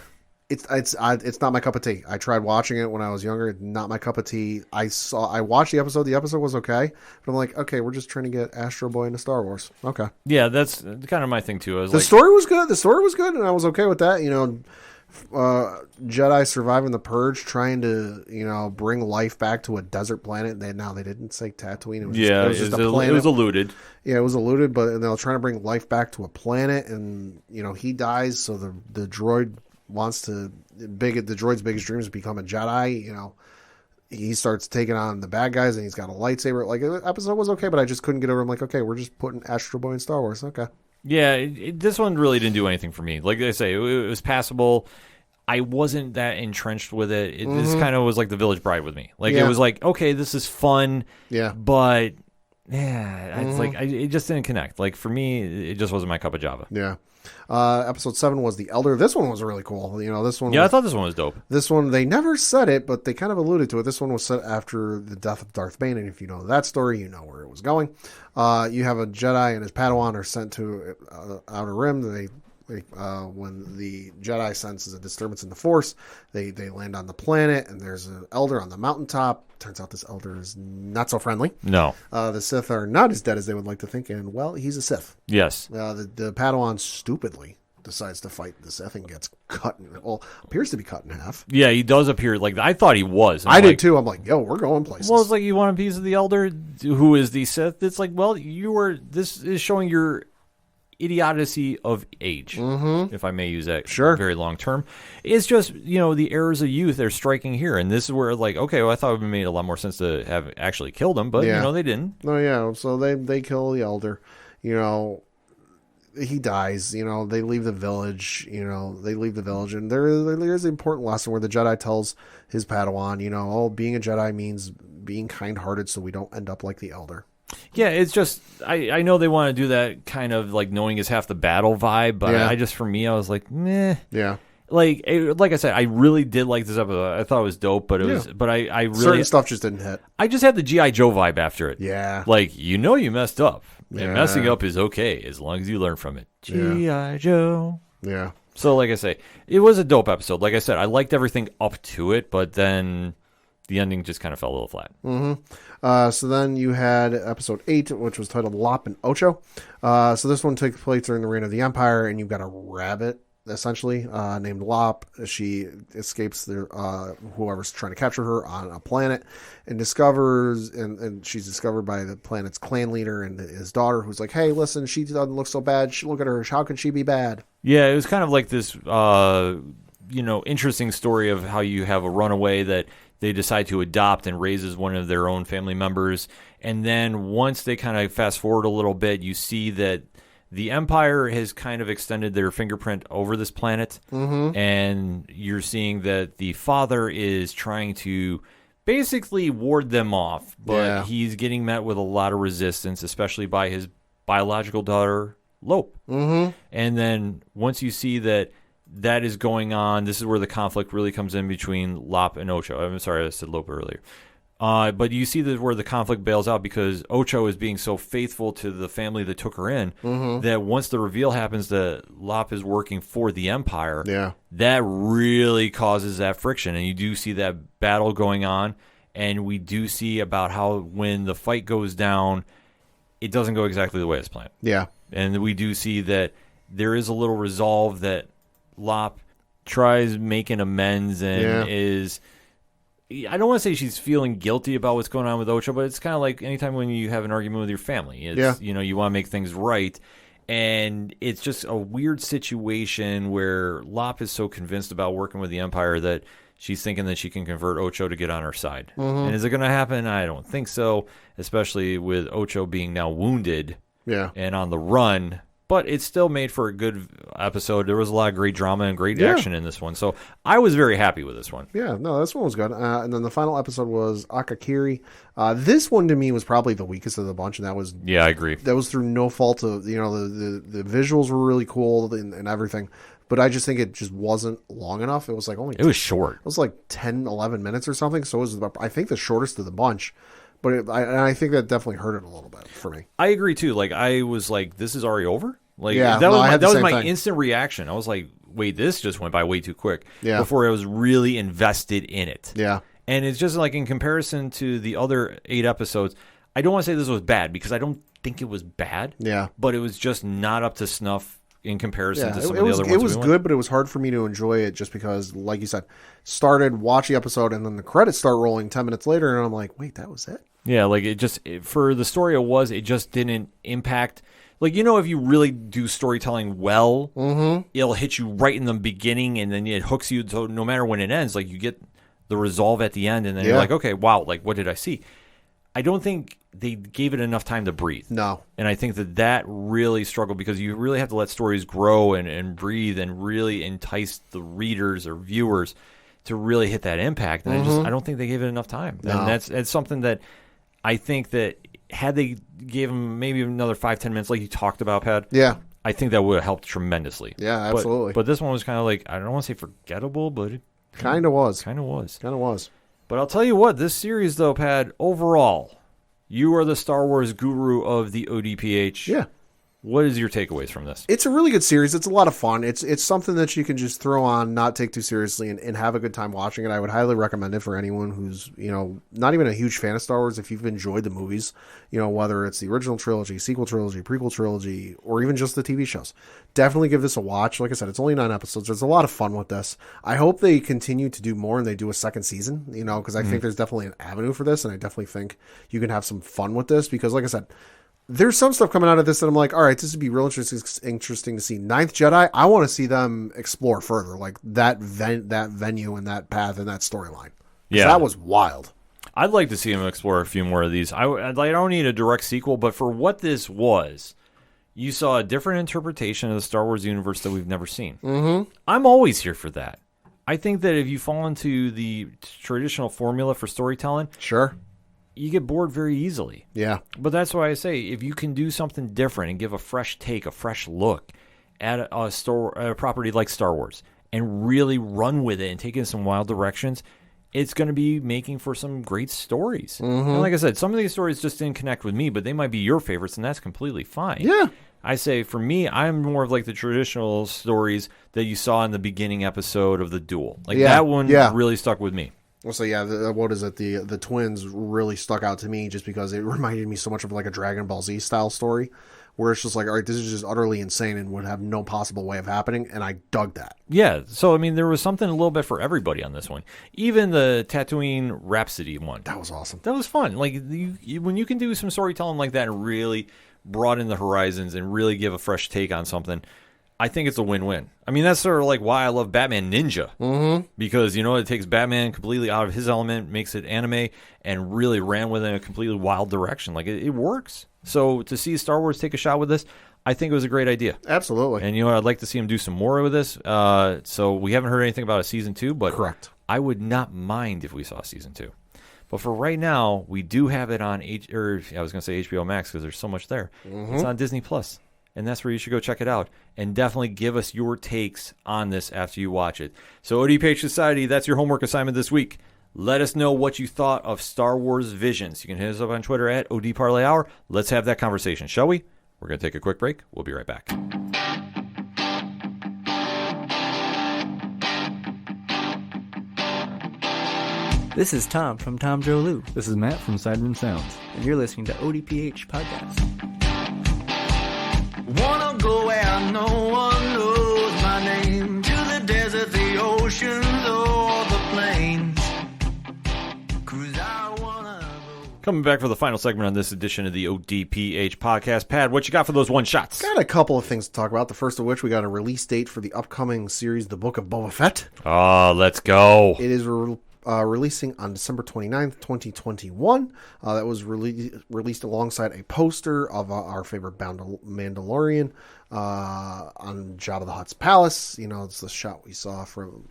It's not my cup of tea. I tried watching it when I was younger. Not my cup of tea. I watched the episode. The episode was okay, but I'm like, okay, we're just trying to get Astro Boy into Star Wars. Okay. Yeah, that's kind of my thing too. The story was good. The story was good, and I was okay with that. Jedi surviving the purge, trying to bring life back to a desert planet. They didn't say Tatooine. It was just a planet. It was alluded. Yeah, it was alluded, but they're trying to bring life back to a planet, and he dies, so the droid wants to the droid's biggest dream is to become a Jedi. He starts taking on the bad guys, and he's got a lightsaber. Like, the episode was okay, but I just couldn't get over. I'm like, okay, we're just putting Astro Boy in Star Wars. Okay. Yeah, this one really didn't do anything for me. Like I say, it was passable. I wasn't that entrenched with it. This kind of was like The Village Bride with me. Like, it was like, okay, this is fun. Yeah. But yeah, it's like it just didn't connect. Like, for me, it just wasn't my cup of Java. Yeah. Episode 7 was The Elder. This one was really cool. This one. Yeah, I thought this one was dope. This one, they never said it, but they kind of alluded to it. This one was set after the death of Darth Bane, and if you know that story, you know where it was going. You have a Jedi and his Padawan are sent to Outer Rim. When the Jedi senses a disturbance in the Force, they land on the planet, and there's an Elder on the mountaintop. Turns out this Elder is not so friendly. No. The Sith are not as dead as they would like to think, and, well, he's a Sith. Yes. The Padawan stupidly decides to fight the Sith and gets appears to be cut in half. Yeah, he does appear. Like, I thought he was. I did too. I'm like, yo, we're going places. Well, it's like, you want a piece of the Elder who is the Sith? It's like, well, this is showing your idiocy of age, if I may use that very long term. It's just, the errors of youth they're striking here. And this is where, like, okay, well, I thought it would have made a lot more sense to have actually killed him, but, they didn't. No, yeah. So they kill the Elder. He dies. They leave the village. And there's an important lesson where the Jedi tells his Padawan, being a Jedi means being kind-hearted so we don't end up like the Elder. Yeah, it's just, I know they want to do that kind of like knowing is half the battle vibe, but for me, I was like, meh. Yeah. Like I said, I really did like this episode. I thought it was dope, but I really... Certain stuff just didn't hit. I just had the G.I. Joe vibe after it. Yeah. Like, you messed up. And messing up is okay, as long as you learn from it. G.I. Joe. Yeah. So, like I say, it was a dope episode. Like I said, I liked everything up to it, but then the ending just kind of fell a little flat. So then you had episode 8, which was titled Lop and Ocho. So this one takes place during the reign of the Empire, and you've got a rabbit, essentially, named Lop. She escapes whoever's trying to capture her on a planet, and discovers, and she's discovered by the planet's clan leader and his daughter, who's like, hey, listen, she doesn't look so bad. Look at her. How can she be bad? Yeah, it was kind of like this, interesting story of how you have a runaway that they decide to adopt and raise as one of their own family members. And then once they kind of fast forward a little bit, you see that the Empire has kind of extended their fingerprint over this planet. And you're seeing that the father is trying to basically ward them off, but he's getting met with a lot of resistance, especially by his biological daughter, Lope. And then once you see that that is going on. This is where the conflict really comes in between Lop and Ocho. I'm sorry, I said Lope earlier. But you see that where the conflict bails out because Ocho is being so faithful to the family that took her in that once the reveal happens that Lop is working for the Empire, that really causes that friction. And you do see that battle going on. And we do see about how when the fight goes down, it doesn't go exactly the way it's planned. Yeah. And we do see that there is a little resolve that Lop tries making amends and is... I don't want to say she's feeling guilty about what's going on with Ocho, but it's kind of like anytime when you have an argument with your family. It's, you know, you want to make things right. And it's just a weird situation where Lop is so convinced about working with the Empire that she's thinking that she can convert Ocho to get on her side. And is it going to happen? I don't think so, especially with Ocho being now wounded and on the run. But it still made for a good episode. There was a lot of great drama and great action in this one. So I was very happy with this one. Yeah, no, this one was good. And then the final episode was Akakiri. This one to me was probably the weakest of the bunch, and that was... Yeah, I agree. That was through no fault of... You know, the visuals were really cool and everything. But I just think it just wasn't long enough. It was like only... It was short. It was like 10, 11 minutes or something. So it was, I think, the shortest of the bunch. But I think that definitely hurt it a little bit for me. I agree, too. Like, I was like, this is already over? Like, yeah, that was my my instant reaction. I was like, wait, this just went by way too quick. Yeah. Before I was really invested in it. Yeah. And it's just like in comparison to the other 8 episodes, I don't want to say this was bad because I don't think it was bad. Yeah. But it was just not up to snuff in comparison to some of the other ones. It was good, but it was hard for me to enjoy it just because, like you said, started, watch the episode, and then the credits start rolling 10 minutes later, and I'm like, wait, that was it? Yeah, like for the story it just didn't impact. Like, you know, if you really do storytelling well, it'll hit you right in the beginning, and then it hooks you, so no matter when it ends, like, you get the resolve at the end, and then you're like, okay, wow, like, what did I see? I don't think they gave it enough time to breathe. No. And I think that really struggled because you really have to let stories grow and breathe and really entice the readers or viewers to really hit that impact. And I don't think they gave it enough time. No. And that's something that I think that had they gave them maybe another 5-10 minutes like you talked about, Pat, I think that would have helped tremendously. Yeah, absolutely. But this one was kind of like, I don't want to say forgettable, but it kind of was. Kind of was. But I'll tell you what, this series, though, Pat, overall, you are the Star Wars guru of the ODPH. Yeah. What is your takeaways from this? It's a really good series. It's a lot of fun. It's something that you can just throw on, not take too seriously, and have a good time watching it. I would highly recommend it for anyone who's, you know, not even a huge fan of Star Wars. If you've enjoyed the movies, you know, whether it's the original trilogy, sequel trilogy, prequel trilogy, or even just the TV shows, definitely give this a watch. Like I said, it's only 9 episodes. There's a lot of fun with this. I hope they continue to do more and they do a second season, you know, because I think there's definitely an avenue for this, and I definitely think you can have some fun with this because, like I said, there's some stuff coming out of this that I'm like, all right, this would be real interesting to see. Ninth Jedi, I want to see them explore further, like that venue and that path and that storyline. Yeah, that was wild. I'd like to see them explore a few more of these. I don't need a direct sequel, but for what this was, you saw a different interpretation of the Star Wars universe that we've never seen. I'm always here for that. I think that if you fall into the traditional formula for storytelling, sure, you get bored very easily. Yeah. But that's why I say if you can do something different and give a fresh take, a fresh look at a property like Star Wars and really run with it and take it in some wild directions, it's going to be making for some great stories. And like I said, some of these stories just didn't connect with me, but they might be your favorites, and that's completely fine. Yeah. I say, for me, I'm more of like the traditional stories that you saw in the beginning episode of the Duel. Like that one really stuck with me. Well, so yeah, what is it? The twins really stuck out to me just because it reminded me so much of like a Dragon Ball Z style story, where it's just like, all right, this is just utterly insane and would have no possible way of happening, and I dug that. Yeah, so I mean, there was something a little bit for everybody on this one. Even the Tatooine Rhapsody one, that was awesome. That was fun. Like when you can do some storytelling like that and really broaden the horizons and really give a fresh take on something, I think it's a win-win. I mean, that's sort of like why I love Batman Ninja. Because, you know, it takes Batman completely out of his element, makes it anime, and really ran with it in a completely wild direction. Like, it works. So to see Star Wars take a shot with this, I think it was a great idea. Absolutely. And, you know, I'd like to see him do some more with this. So we haven't heard anything about a Season 2, but correct. I would not mind if we saw Season 2. But for right now, we do have it on HBO Max because there's so much there. It's on Disney+. and that's where you should go check it out. And definitely give us your takes on this after you watch it. So ODPH Society, that's your homework assignment this week. Let us know what you thought of Star Wars Visions. You can hit us up on Twitter at ODParlayHour. Let's have that conversation, shall we? We're going to take a quick break. We'll be right back. This is Tom from Tom Joe Lou, This is Matt from Sideroom Sounds. and you're listening to ODPH Podcast. Wanna go where no one knows my name, to the desert, the oceans, or the plains. 'Cause I wanna go. Coming back for the final segment on this edition of the ODPH podcast. Pad, what you got for those one shots? Got a couple of things to talk about. The first of which, we got a release date for the upcoming series, The Book of Boba Fett. Oh, let's go. It is releasing on December 29th, 2021. That was released alongside a poster of our favorite Mandalorian on Jabba the Hutt's palace. You know, it's the shot we saw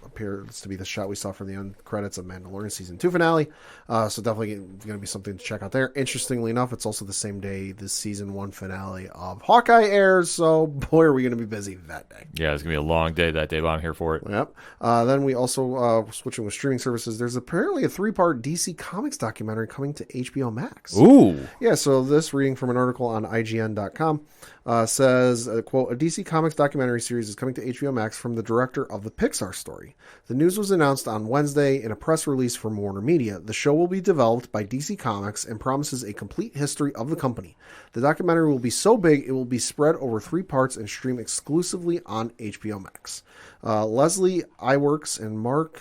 appears to be the shot we saw from the end credits of Mandalorian Season 2 finale. So definitely going to be something to check out there. Interestingly enough, it's also the same day the Season 1 finale of Hawkeye airs, so boy, are we going to be busy that day. Yeah, it's going to be a long day that day, but I'm here for it. Yep. Then we also, switching with streaming services, there's apparently a 3-part DC Comics documentary coming to HBO Max. Ooh. Yeah, so this, reading from an article on IGN.com, says, quote, a DC Comics documentary series is coming to HBO Max from the director of the Pixar story. The news was announced on Wednesday in a press release from Warner Media. The show will be developed by DC Comics and promises a complete history of the company. The documentary will be so big it will be spread over 3 parts and stream exclusively on HBO Max. Leslie Iwerks and Mark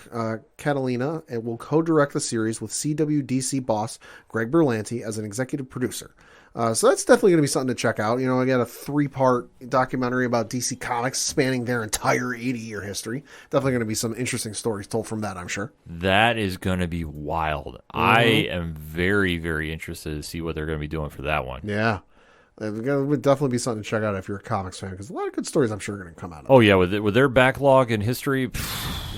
Catalina will co-direct the series with CWDC boss Greg Berlanti as an executive producer. So that's definitely going to be something to check out. You know, I got a 3-part documentary about DC Comics spanning their entire 80-year history. Definitely going to be some interesting stories told from that, I'm sure. That is going to be wild. I am very, very interested to see what they're going to be doing for that one. Yeah. It would definitely be something to check out if you're a comics fan, because a lot of good stories I'm sure are going to come out of it. Oh, yeah, with their backlog in history,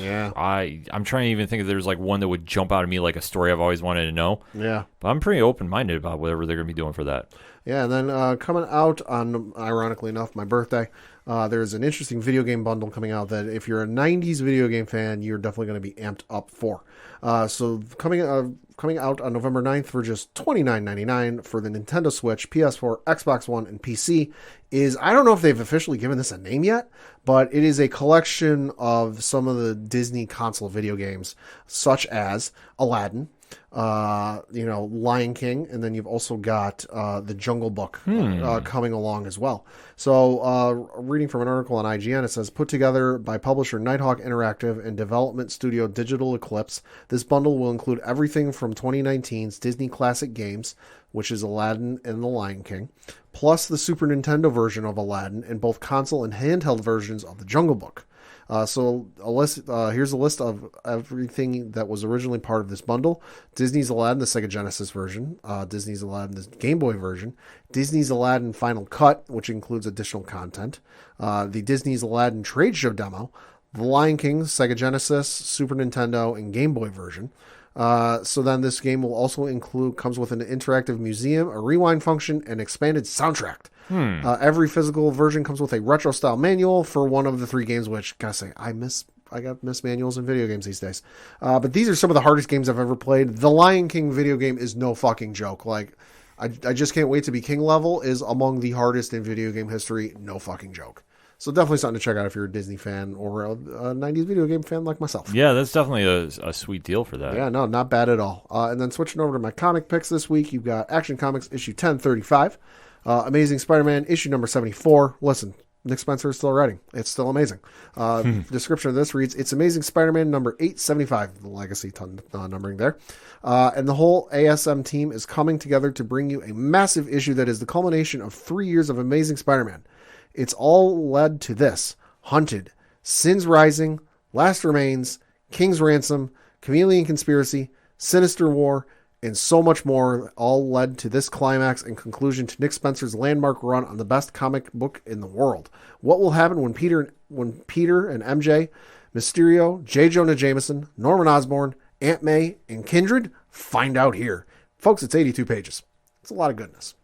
Yeah. I'm trying to even think if there's like one that would jump out at me like a story I've always wanted to know. Yeah. But I'm pretty open-minded about whatever they're going to be doing for that. Yeah, and then coming out on, ironically enough, my birthday, there's an interesting video game bundle coming out that if you're a 90s video game fan, you're definitely going to be amped up for. So coming out on November 9th for just $29.99 for the Nintendo Switch, PS4, Xbox One, and PC is, I don't know if they've officially given this a name yet, but it is a collection of some of the Disney console video games, such as Aladdin, Lion King, and then you've also got the Jungle Book coming along as well. So reading from an article on IGN, it says, put together by publisher Nighthawk Interactive and development studio Digital Eclipse, this bundle will include everything from 2019's Disney classic games, which is Aladdin and the Lion King, plus the Super Nintendo version of Aladdin and both console and handheld versions of the Jungle Book. So here's a list of everything that was originally part of this bundle. Disney's Aladdin, the Sega Genesis version. Disney's Aladdin, the Game Boy version. Disney's Aladdin Final Cut, which includes additional content. The Disney's Aladdin Trade Show demo. The Lion King, Sega Genesis, Super Nintendo, and Game Boy version. So then this game will also comes with an interactive museum, a rewind function, and expanded soundtrack. Every physical version comes with a retro style manual for one of the 3 games, which gotta say, I got miss manuals in video games these days. But these are some of the hardest games I've ever played. The Lion King video game is no fucking joke. Like, I just can't wait to be king level is among the hardest in video game history. No fucking joke. So definitely something to check out if you're a Disney fan or a 90s video game fan like myself. Yeah, that's definitely a sweet deal for that. Yeah, no, not bad at all. And then switching over to my comic picks this week, you've got Action Comics issue 1035, Amazing Spider-Man issue number 74. Listen, Nick Spencer is still writing. It's still amazing. Description of this reads, it's Amazing Spider-Man number 875, the legacy numbering there. And the whole ASM team is coming together to bring you a massive issue that is the culmination of 3 years of Amazing Spider-Man. It's all led to this: Hunted, Sins Rising, Last Remains, King's Ransom, Chameleon Conspiracy, Sinister War, and so much more, all led to this climax and conclusion to Nick Spencer's landmark run on the best comic book in the world. What will happen when Peter and MJ, Mysterio, J. Jonah Jameson, Norman Osborn, Aunt May, and Kindred? Find out here. Folks, it's 82 pages. It's a lot of goodness.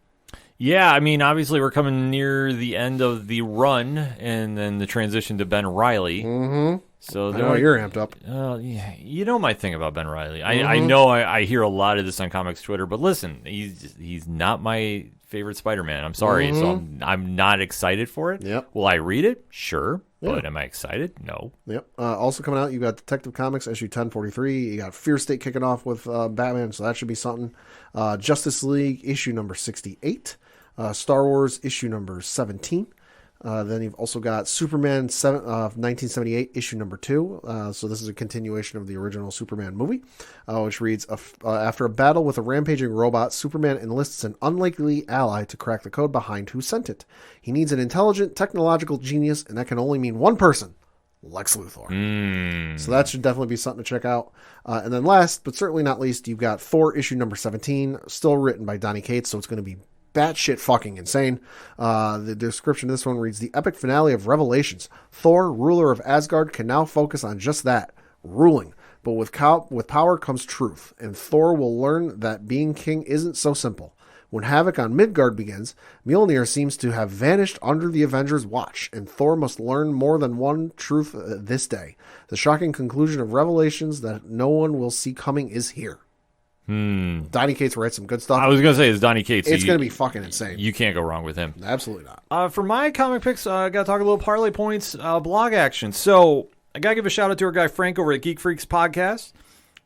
Yeah, I mean, obviously we're coming near the end of the run and then the transition to Ben Reilly. Mm-hmm. So I know you're amped up. yeah, you know my thing about Ben Reilly. I know I hear a lot of this on comics Twitter, but listen, he's not my favorite Spider-Man. I'm sorry, so I'm not excited for it. Yep. Will I read it? Sure. Yeah. But am I excited? No. Yep. Also coming out, you got Detective Comics issue 1043. You got Fear State kicking off with Batman, so that should be something. Justice League issue number 68. Star Wars issue number 17. Then you've also got Superman 1978 issue number 2. So this is a continuation of the original Superman movie, which reads, after a battle with a rampaging robot, Superman enlists an unlikely ally to crack the code behind who sent it. He needs an intelligent technological genius, and that can only mean one person, Lex Luthor. So that should definitely be something to check out. And then last, but certainly not least, you've got Thor issue number 17, still written by Donny Cates, so it's going to be batshit fucking insane. The description of this one reads, the epic finale of Revelations. Thor, ruler of Asgard, can now focus on just that, ruling. But with power comes truth, and Thor will learn that being king isn't so simple. When havoc on Midgard begins, Mjolnir seems to have vanished under the Avengers' watch, and Thor must learn more than one truth this day. The shocking conclusion of Revelations that no one will see coming is here. Donny Cates writes some good stuff. I was going to say, it's Donny Cates. It's going to be fucking insane. You can't go wrong with him. Absolutely not. For my comic picks, I got to talk a little Parlay Points blog action. So I got to give a shout out to our guy Frank over at Geek Freaks Podcast.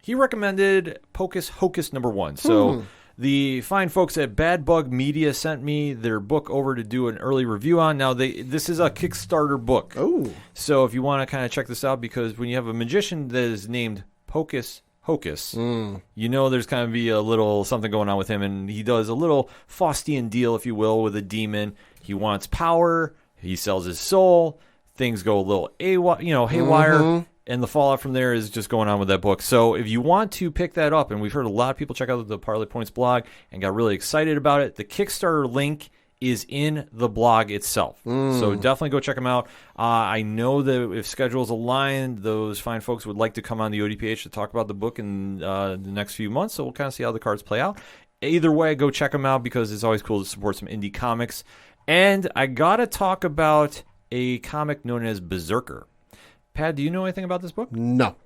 He recommended Pocus Hocus #1. So the fine folks at Bad Bug Media sent me their book over to do an early review on. Now, this is a Kickstarter book. Oh. So if you want to kind of check this out, because when you have a magician that is named Pocus Hocus, you know there's kind of be a little something going on with him, and he does a little Faustian deal, if you will, with a demon. He wants power. He sells his soul. Things go a little haywire, and the fallout from there is just going on with that book. So if you want to pick that up, and we've heard a lot of people check out the Parlay Points blog and got really excited about it, the Kickstarter link is in the blog itself. So definitely go check them out. I know that if schedules align, those fine folks would like to come on the ODPH to talk about the book in the next few months, so we'll kind of see how the cards play out. Either way, go check them out because it's always cool to support some indie comics. And I got to talk about a comic known as Berserker. Pat, do you know anything about this book? No.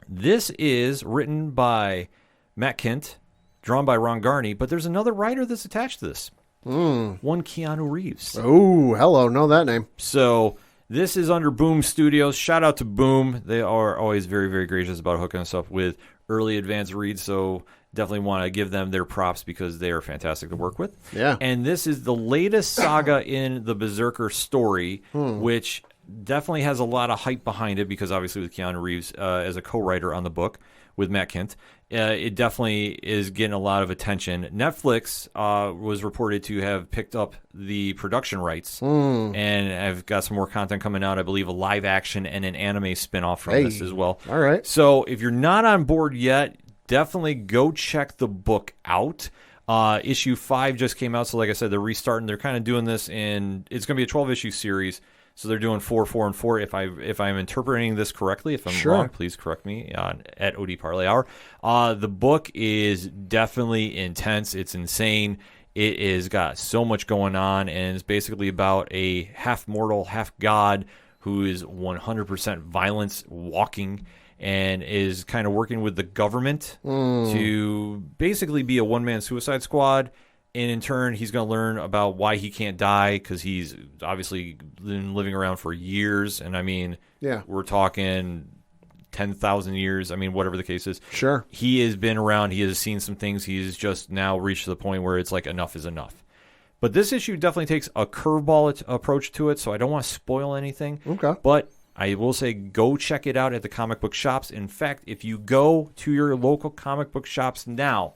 This is written by Matt Kindt, drawn by Ron Garney, but there's another writer that's attached to this. One Keanu Reeves. Oh, hello. Know that name. So this is under Boom Studios. Shout out to Boom. They are always very, very gracious about hooking us up with early advanced reads. So definitely want to give them their props because they are fantastic to work with. Yeah. And this is the latest saga in the Berserker story, which definitely has a lot of hype behind it because obviously with Keanu Reeves as a co-writer on the book with Matt Kindt, it definitely is getting a lot of attention. Netflix was reported to have picked up the production rights, and I've got some more content coming out. I believe a live action and an anime spinoff from this as well. All right. So if you're not on board yet, definitely go check the book out. Issue 5 just came out, so like I said, they're restarting. They're kind of doing this, and it's going to be a 12-issue series. So they're doing 4, 4, and 4. If I'm interpreting this correctly, if I'm wrong, please correct me at OD Parlay Hour. The book is definitely intense. It's insane. It is got so much going on, and it's basically about a half mortal, half god who is 100% violence walking, and is kind of working with the government to basically be a one-man suicide squad. And in turn, he's going to learn about why he can't die because he's obviously been living around for years. And I mean, we're talking 10,000 years. I mean, whatever the case is. Sure. He has been around. He has seen some things. He's just now reached the point where it's like enough is enough. But this issue definitely takes a curveball approach to it, so I don't want to spoil anything. Okay. But I will say go check it out at the comic book shops. In fact, if you go to your local comic book shops now,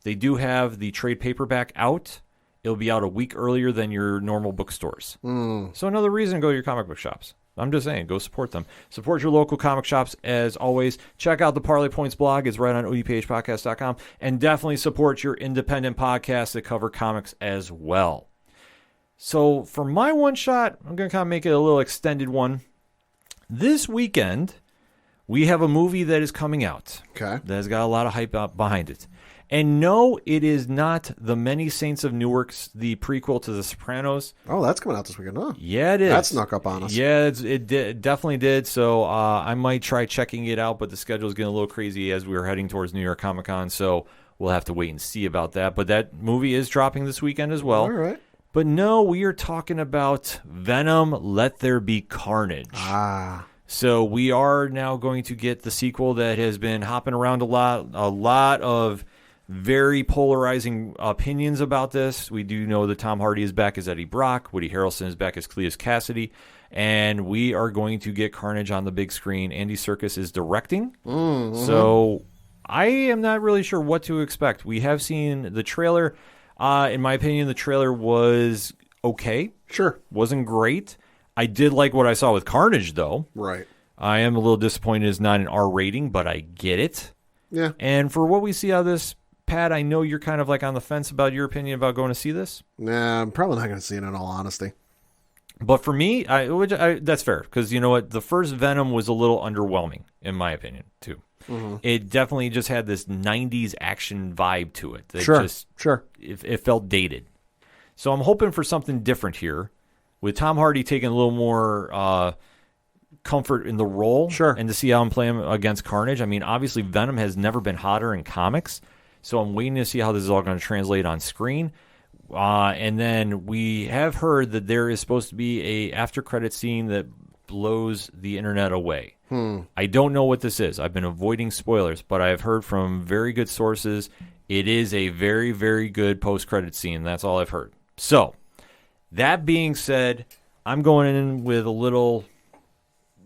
they do have the trade paperback out. It'll be out a week earlier than your normal bookstores. So another reason to go to your comic book shops. I'm just saying, go support them. Support your local comic shops as always. Check out the Parlay Points blog. It's right on odphpodcast.com. And definitely support your independent podcasts that cover comics as well. So for my one shot, I'm going to kind of make it a little extended one. This weekend, we have a movie that is coming out. Okay. That has got a lot of hype behind it. And no, it is not The Many Saints of Newark's, the prequel to The Sopranos. Oh, that's coming out this weekend, huh? Yeah, it is. That snuck up on us. Yeah, it definitely did. So I might try checking it out, but the schedule is getting a little crazy as we are heading towards New York Comic Con. So we'll have to wait and see about that. But that movie is dropping this weekend as well. All right. But no, we are talking about Venom, Let There Be Carnage. Ah. So we are now going to get the sequel that has been hopping around a lot of very polarizing opinions about this. We do know that Tom Hardy is back as Eddie Brock. Woody Harrelson is back as Cleus Cassidy. And we are going to get Carnage on the big screen. Andy Serkis is directing. Mm-hmm. So I am not really sure what to expect. We have seen the trailer. In my opinion, the trailer was okay. Sure. Wasn't great. I did like what I saw with Carnage, though. Right. I am a little disappointed it's not an R rating, but I get it. Yeah. And for what we see out of this, Pat, I know you're kind of like on the fence about your opinion about going to see this. Nah, I'm probably not going to see it in all honesty. But for me, that's fair, because you know what? The first Venom was a little underwhelming, in my opinion, too. Mm-hmm. It definitely just had this 90s action vibe to it. Sure. It felt dated. So I'm hoping for something different here, with Tom Hardy taking a little more comfort in the role. Sure. And to see how I'm playing against Carnage. I mean, obviously, Venom has never been hotter in comics. So I'm waiting to see how this is all going to translate on screen. And then we have heard that there is supposed to be a after credit scene that blows the internet away. I don't know what this is. I've been avoiding spoilers, but I have heard from very good sources it is a very, very good post-credit scene. That's all I've heard. So that being said, I'm going in with a little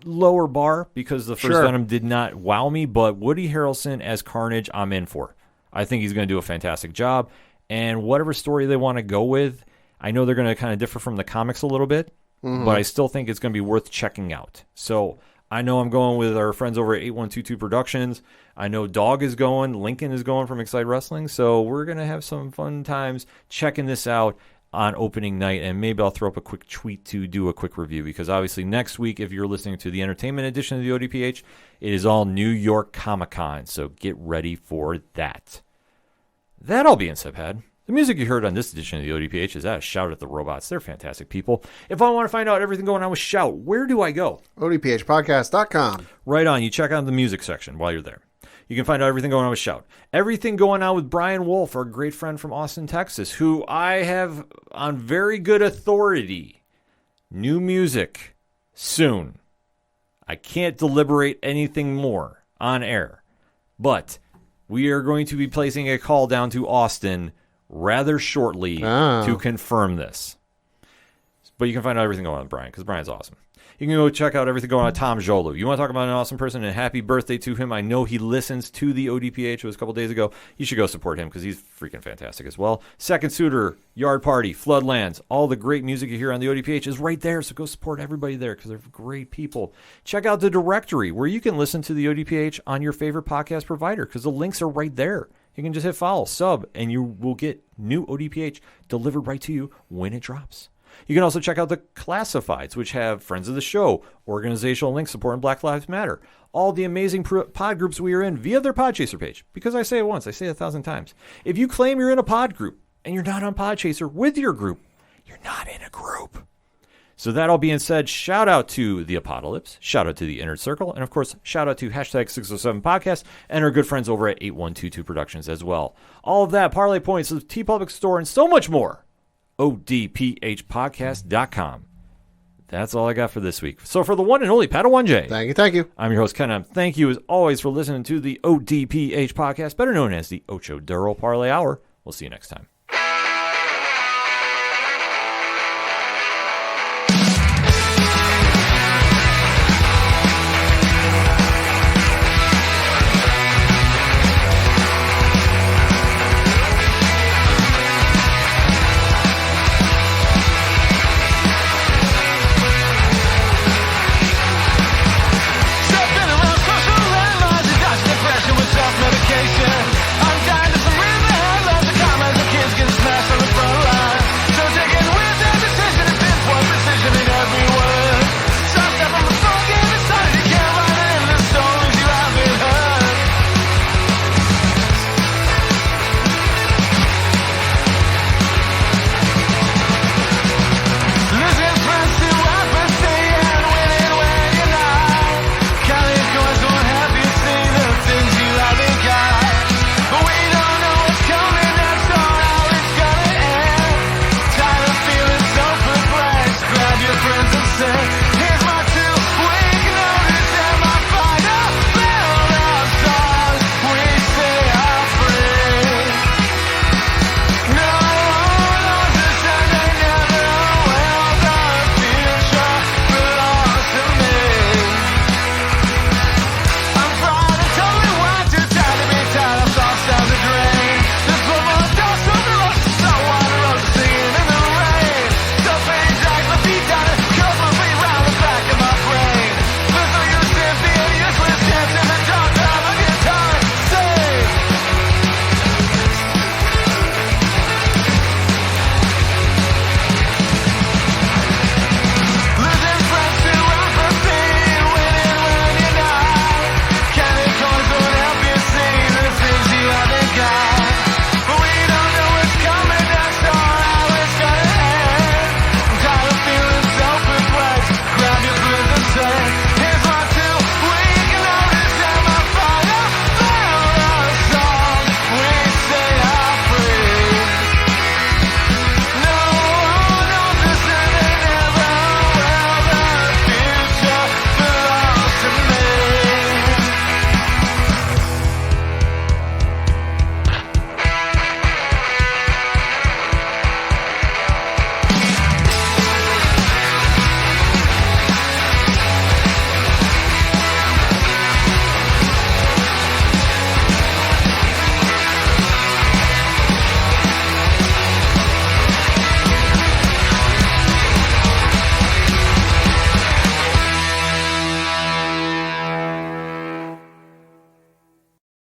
lower bar because the first Venom did not wow me, but Woody Harrelson as Carnage, I'm in for. I think he's going to do a fantastic job. And whatever story they want to go with, I know they're going to kind of differ from the comics a little bit, but I still think it's going to be worth checking out. So I know I'm going with our friends over at 8122 Productions. I know Dog is going. Lincoln is going from Excite Wrestling. So we're going to have some fun times checking this out on opening night. And maybe I'll throw up a quick tweet to do a quick review, because obviously next week, if you're listening to the entertainment edition of the ODPH, it is all New York Comic Con. So get ready for that. That all being said, Pat, the music you heard on this edition of the ODPH is that Shout at the Robots. They're fantastic people. If I want to find out everything going on with Shout, where do I go? ODPHpodcast.com. Right on. You check out the music section while you're there. You can find out everything going on with Shout. Everything going on with Brian Wolf, our great friend from Austin, Texas, who I have on very good authority. New music soon. I can't deliberate anything more on air, but we are going to be placing a call down to Austin rather shortly to confirm this. But you can find out everything going on with Brian, because Brian's awesome. You can go check out everything going on with Tom Jolu. You want to talk about an awesome person, and happy birthday to him. I know he listens to the ODPH. It was a couple days ago. You should go support him, because he's freaking fantastic as well. Second Suitor, Yard Party, Floodlands, all the great music you hear on the ODPH is right there, so go support everybody there, because they're great people. Check out the directory, where you can listen to the ODPH on your favorite podcast provider, because the links are right there. You can just hit follow, sub, and you will get new ODPH delivered right to you when it drops. You can also check out the Classifieds, which have friends of the show, organizational links supporting Black Lives Matter, all the amazing pod groups we are in via their Podchaser page. Because I say it once, I say it 1,000 times. If you claim you're in a pod group and you're not on Podchaser with your group, you're not in a group. So that all being said, shout out to the Apocalypse, shout out to the Inner Circle, and of course, shout out to #607podcast and our good friends over at 8122 Productions as well. All of that, parlay points, the TeePublic Store, and so much more. ODPHpodcast.com. That's all I got for this week. So for the one and only Padawan Thank you. I'm your host, Ken. Thank you as always for listening to the ODPH podcast, better known as the Ocho Duro Parlay Hour. We'll see you next time.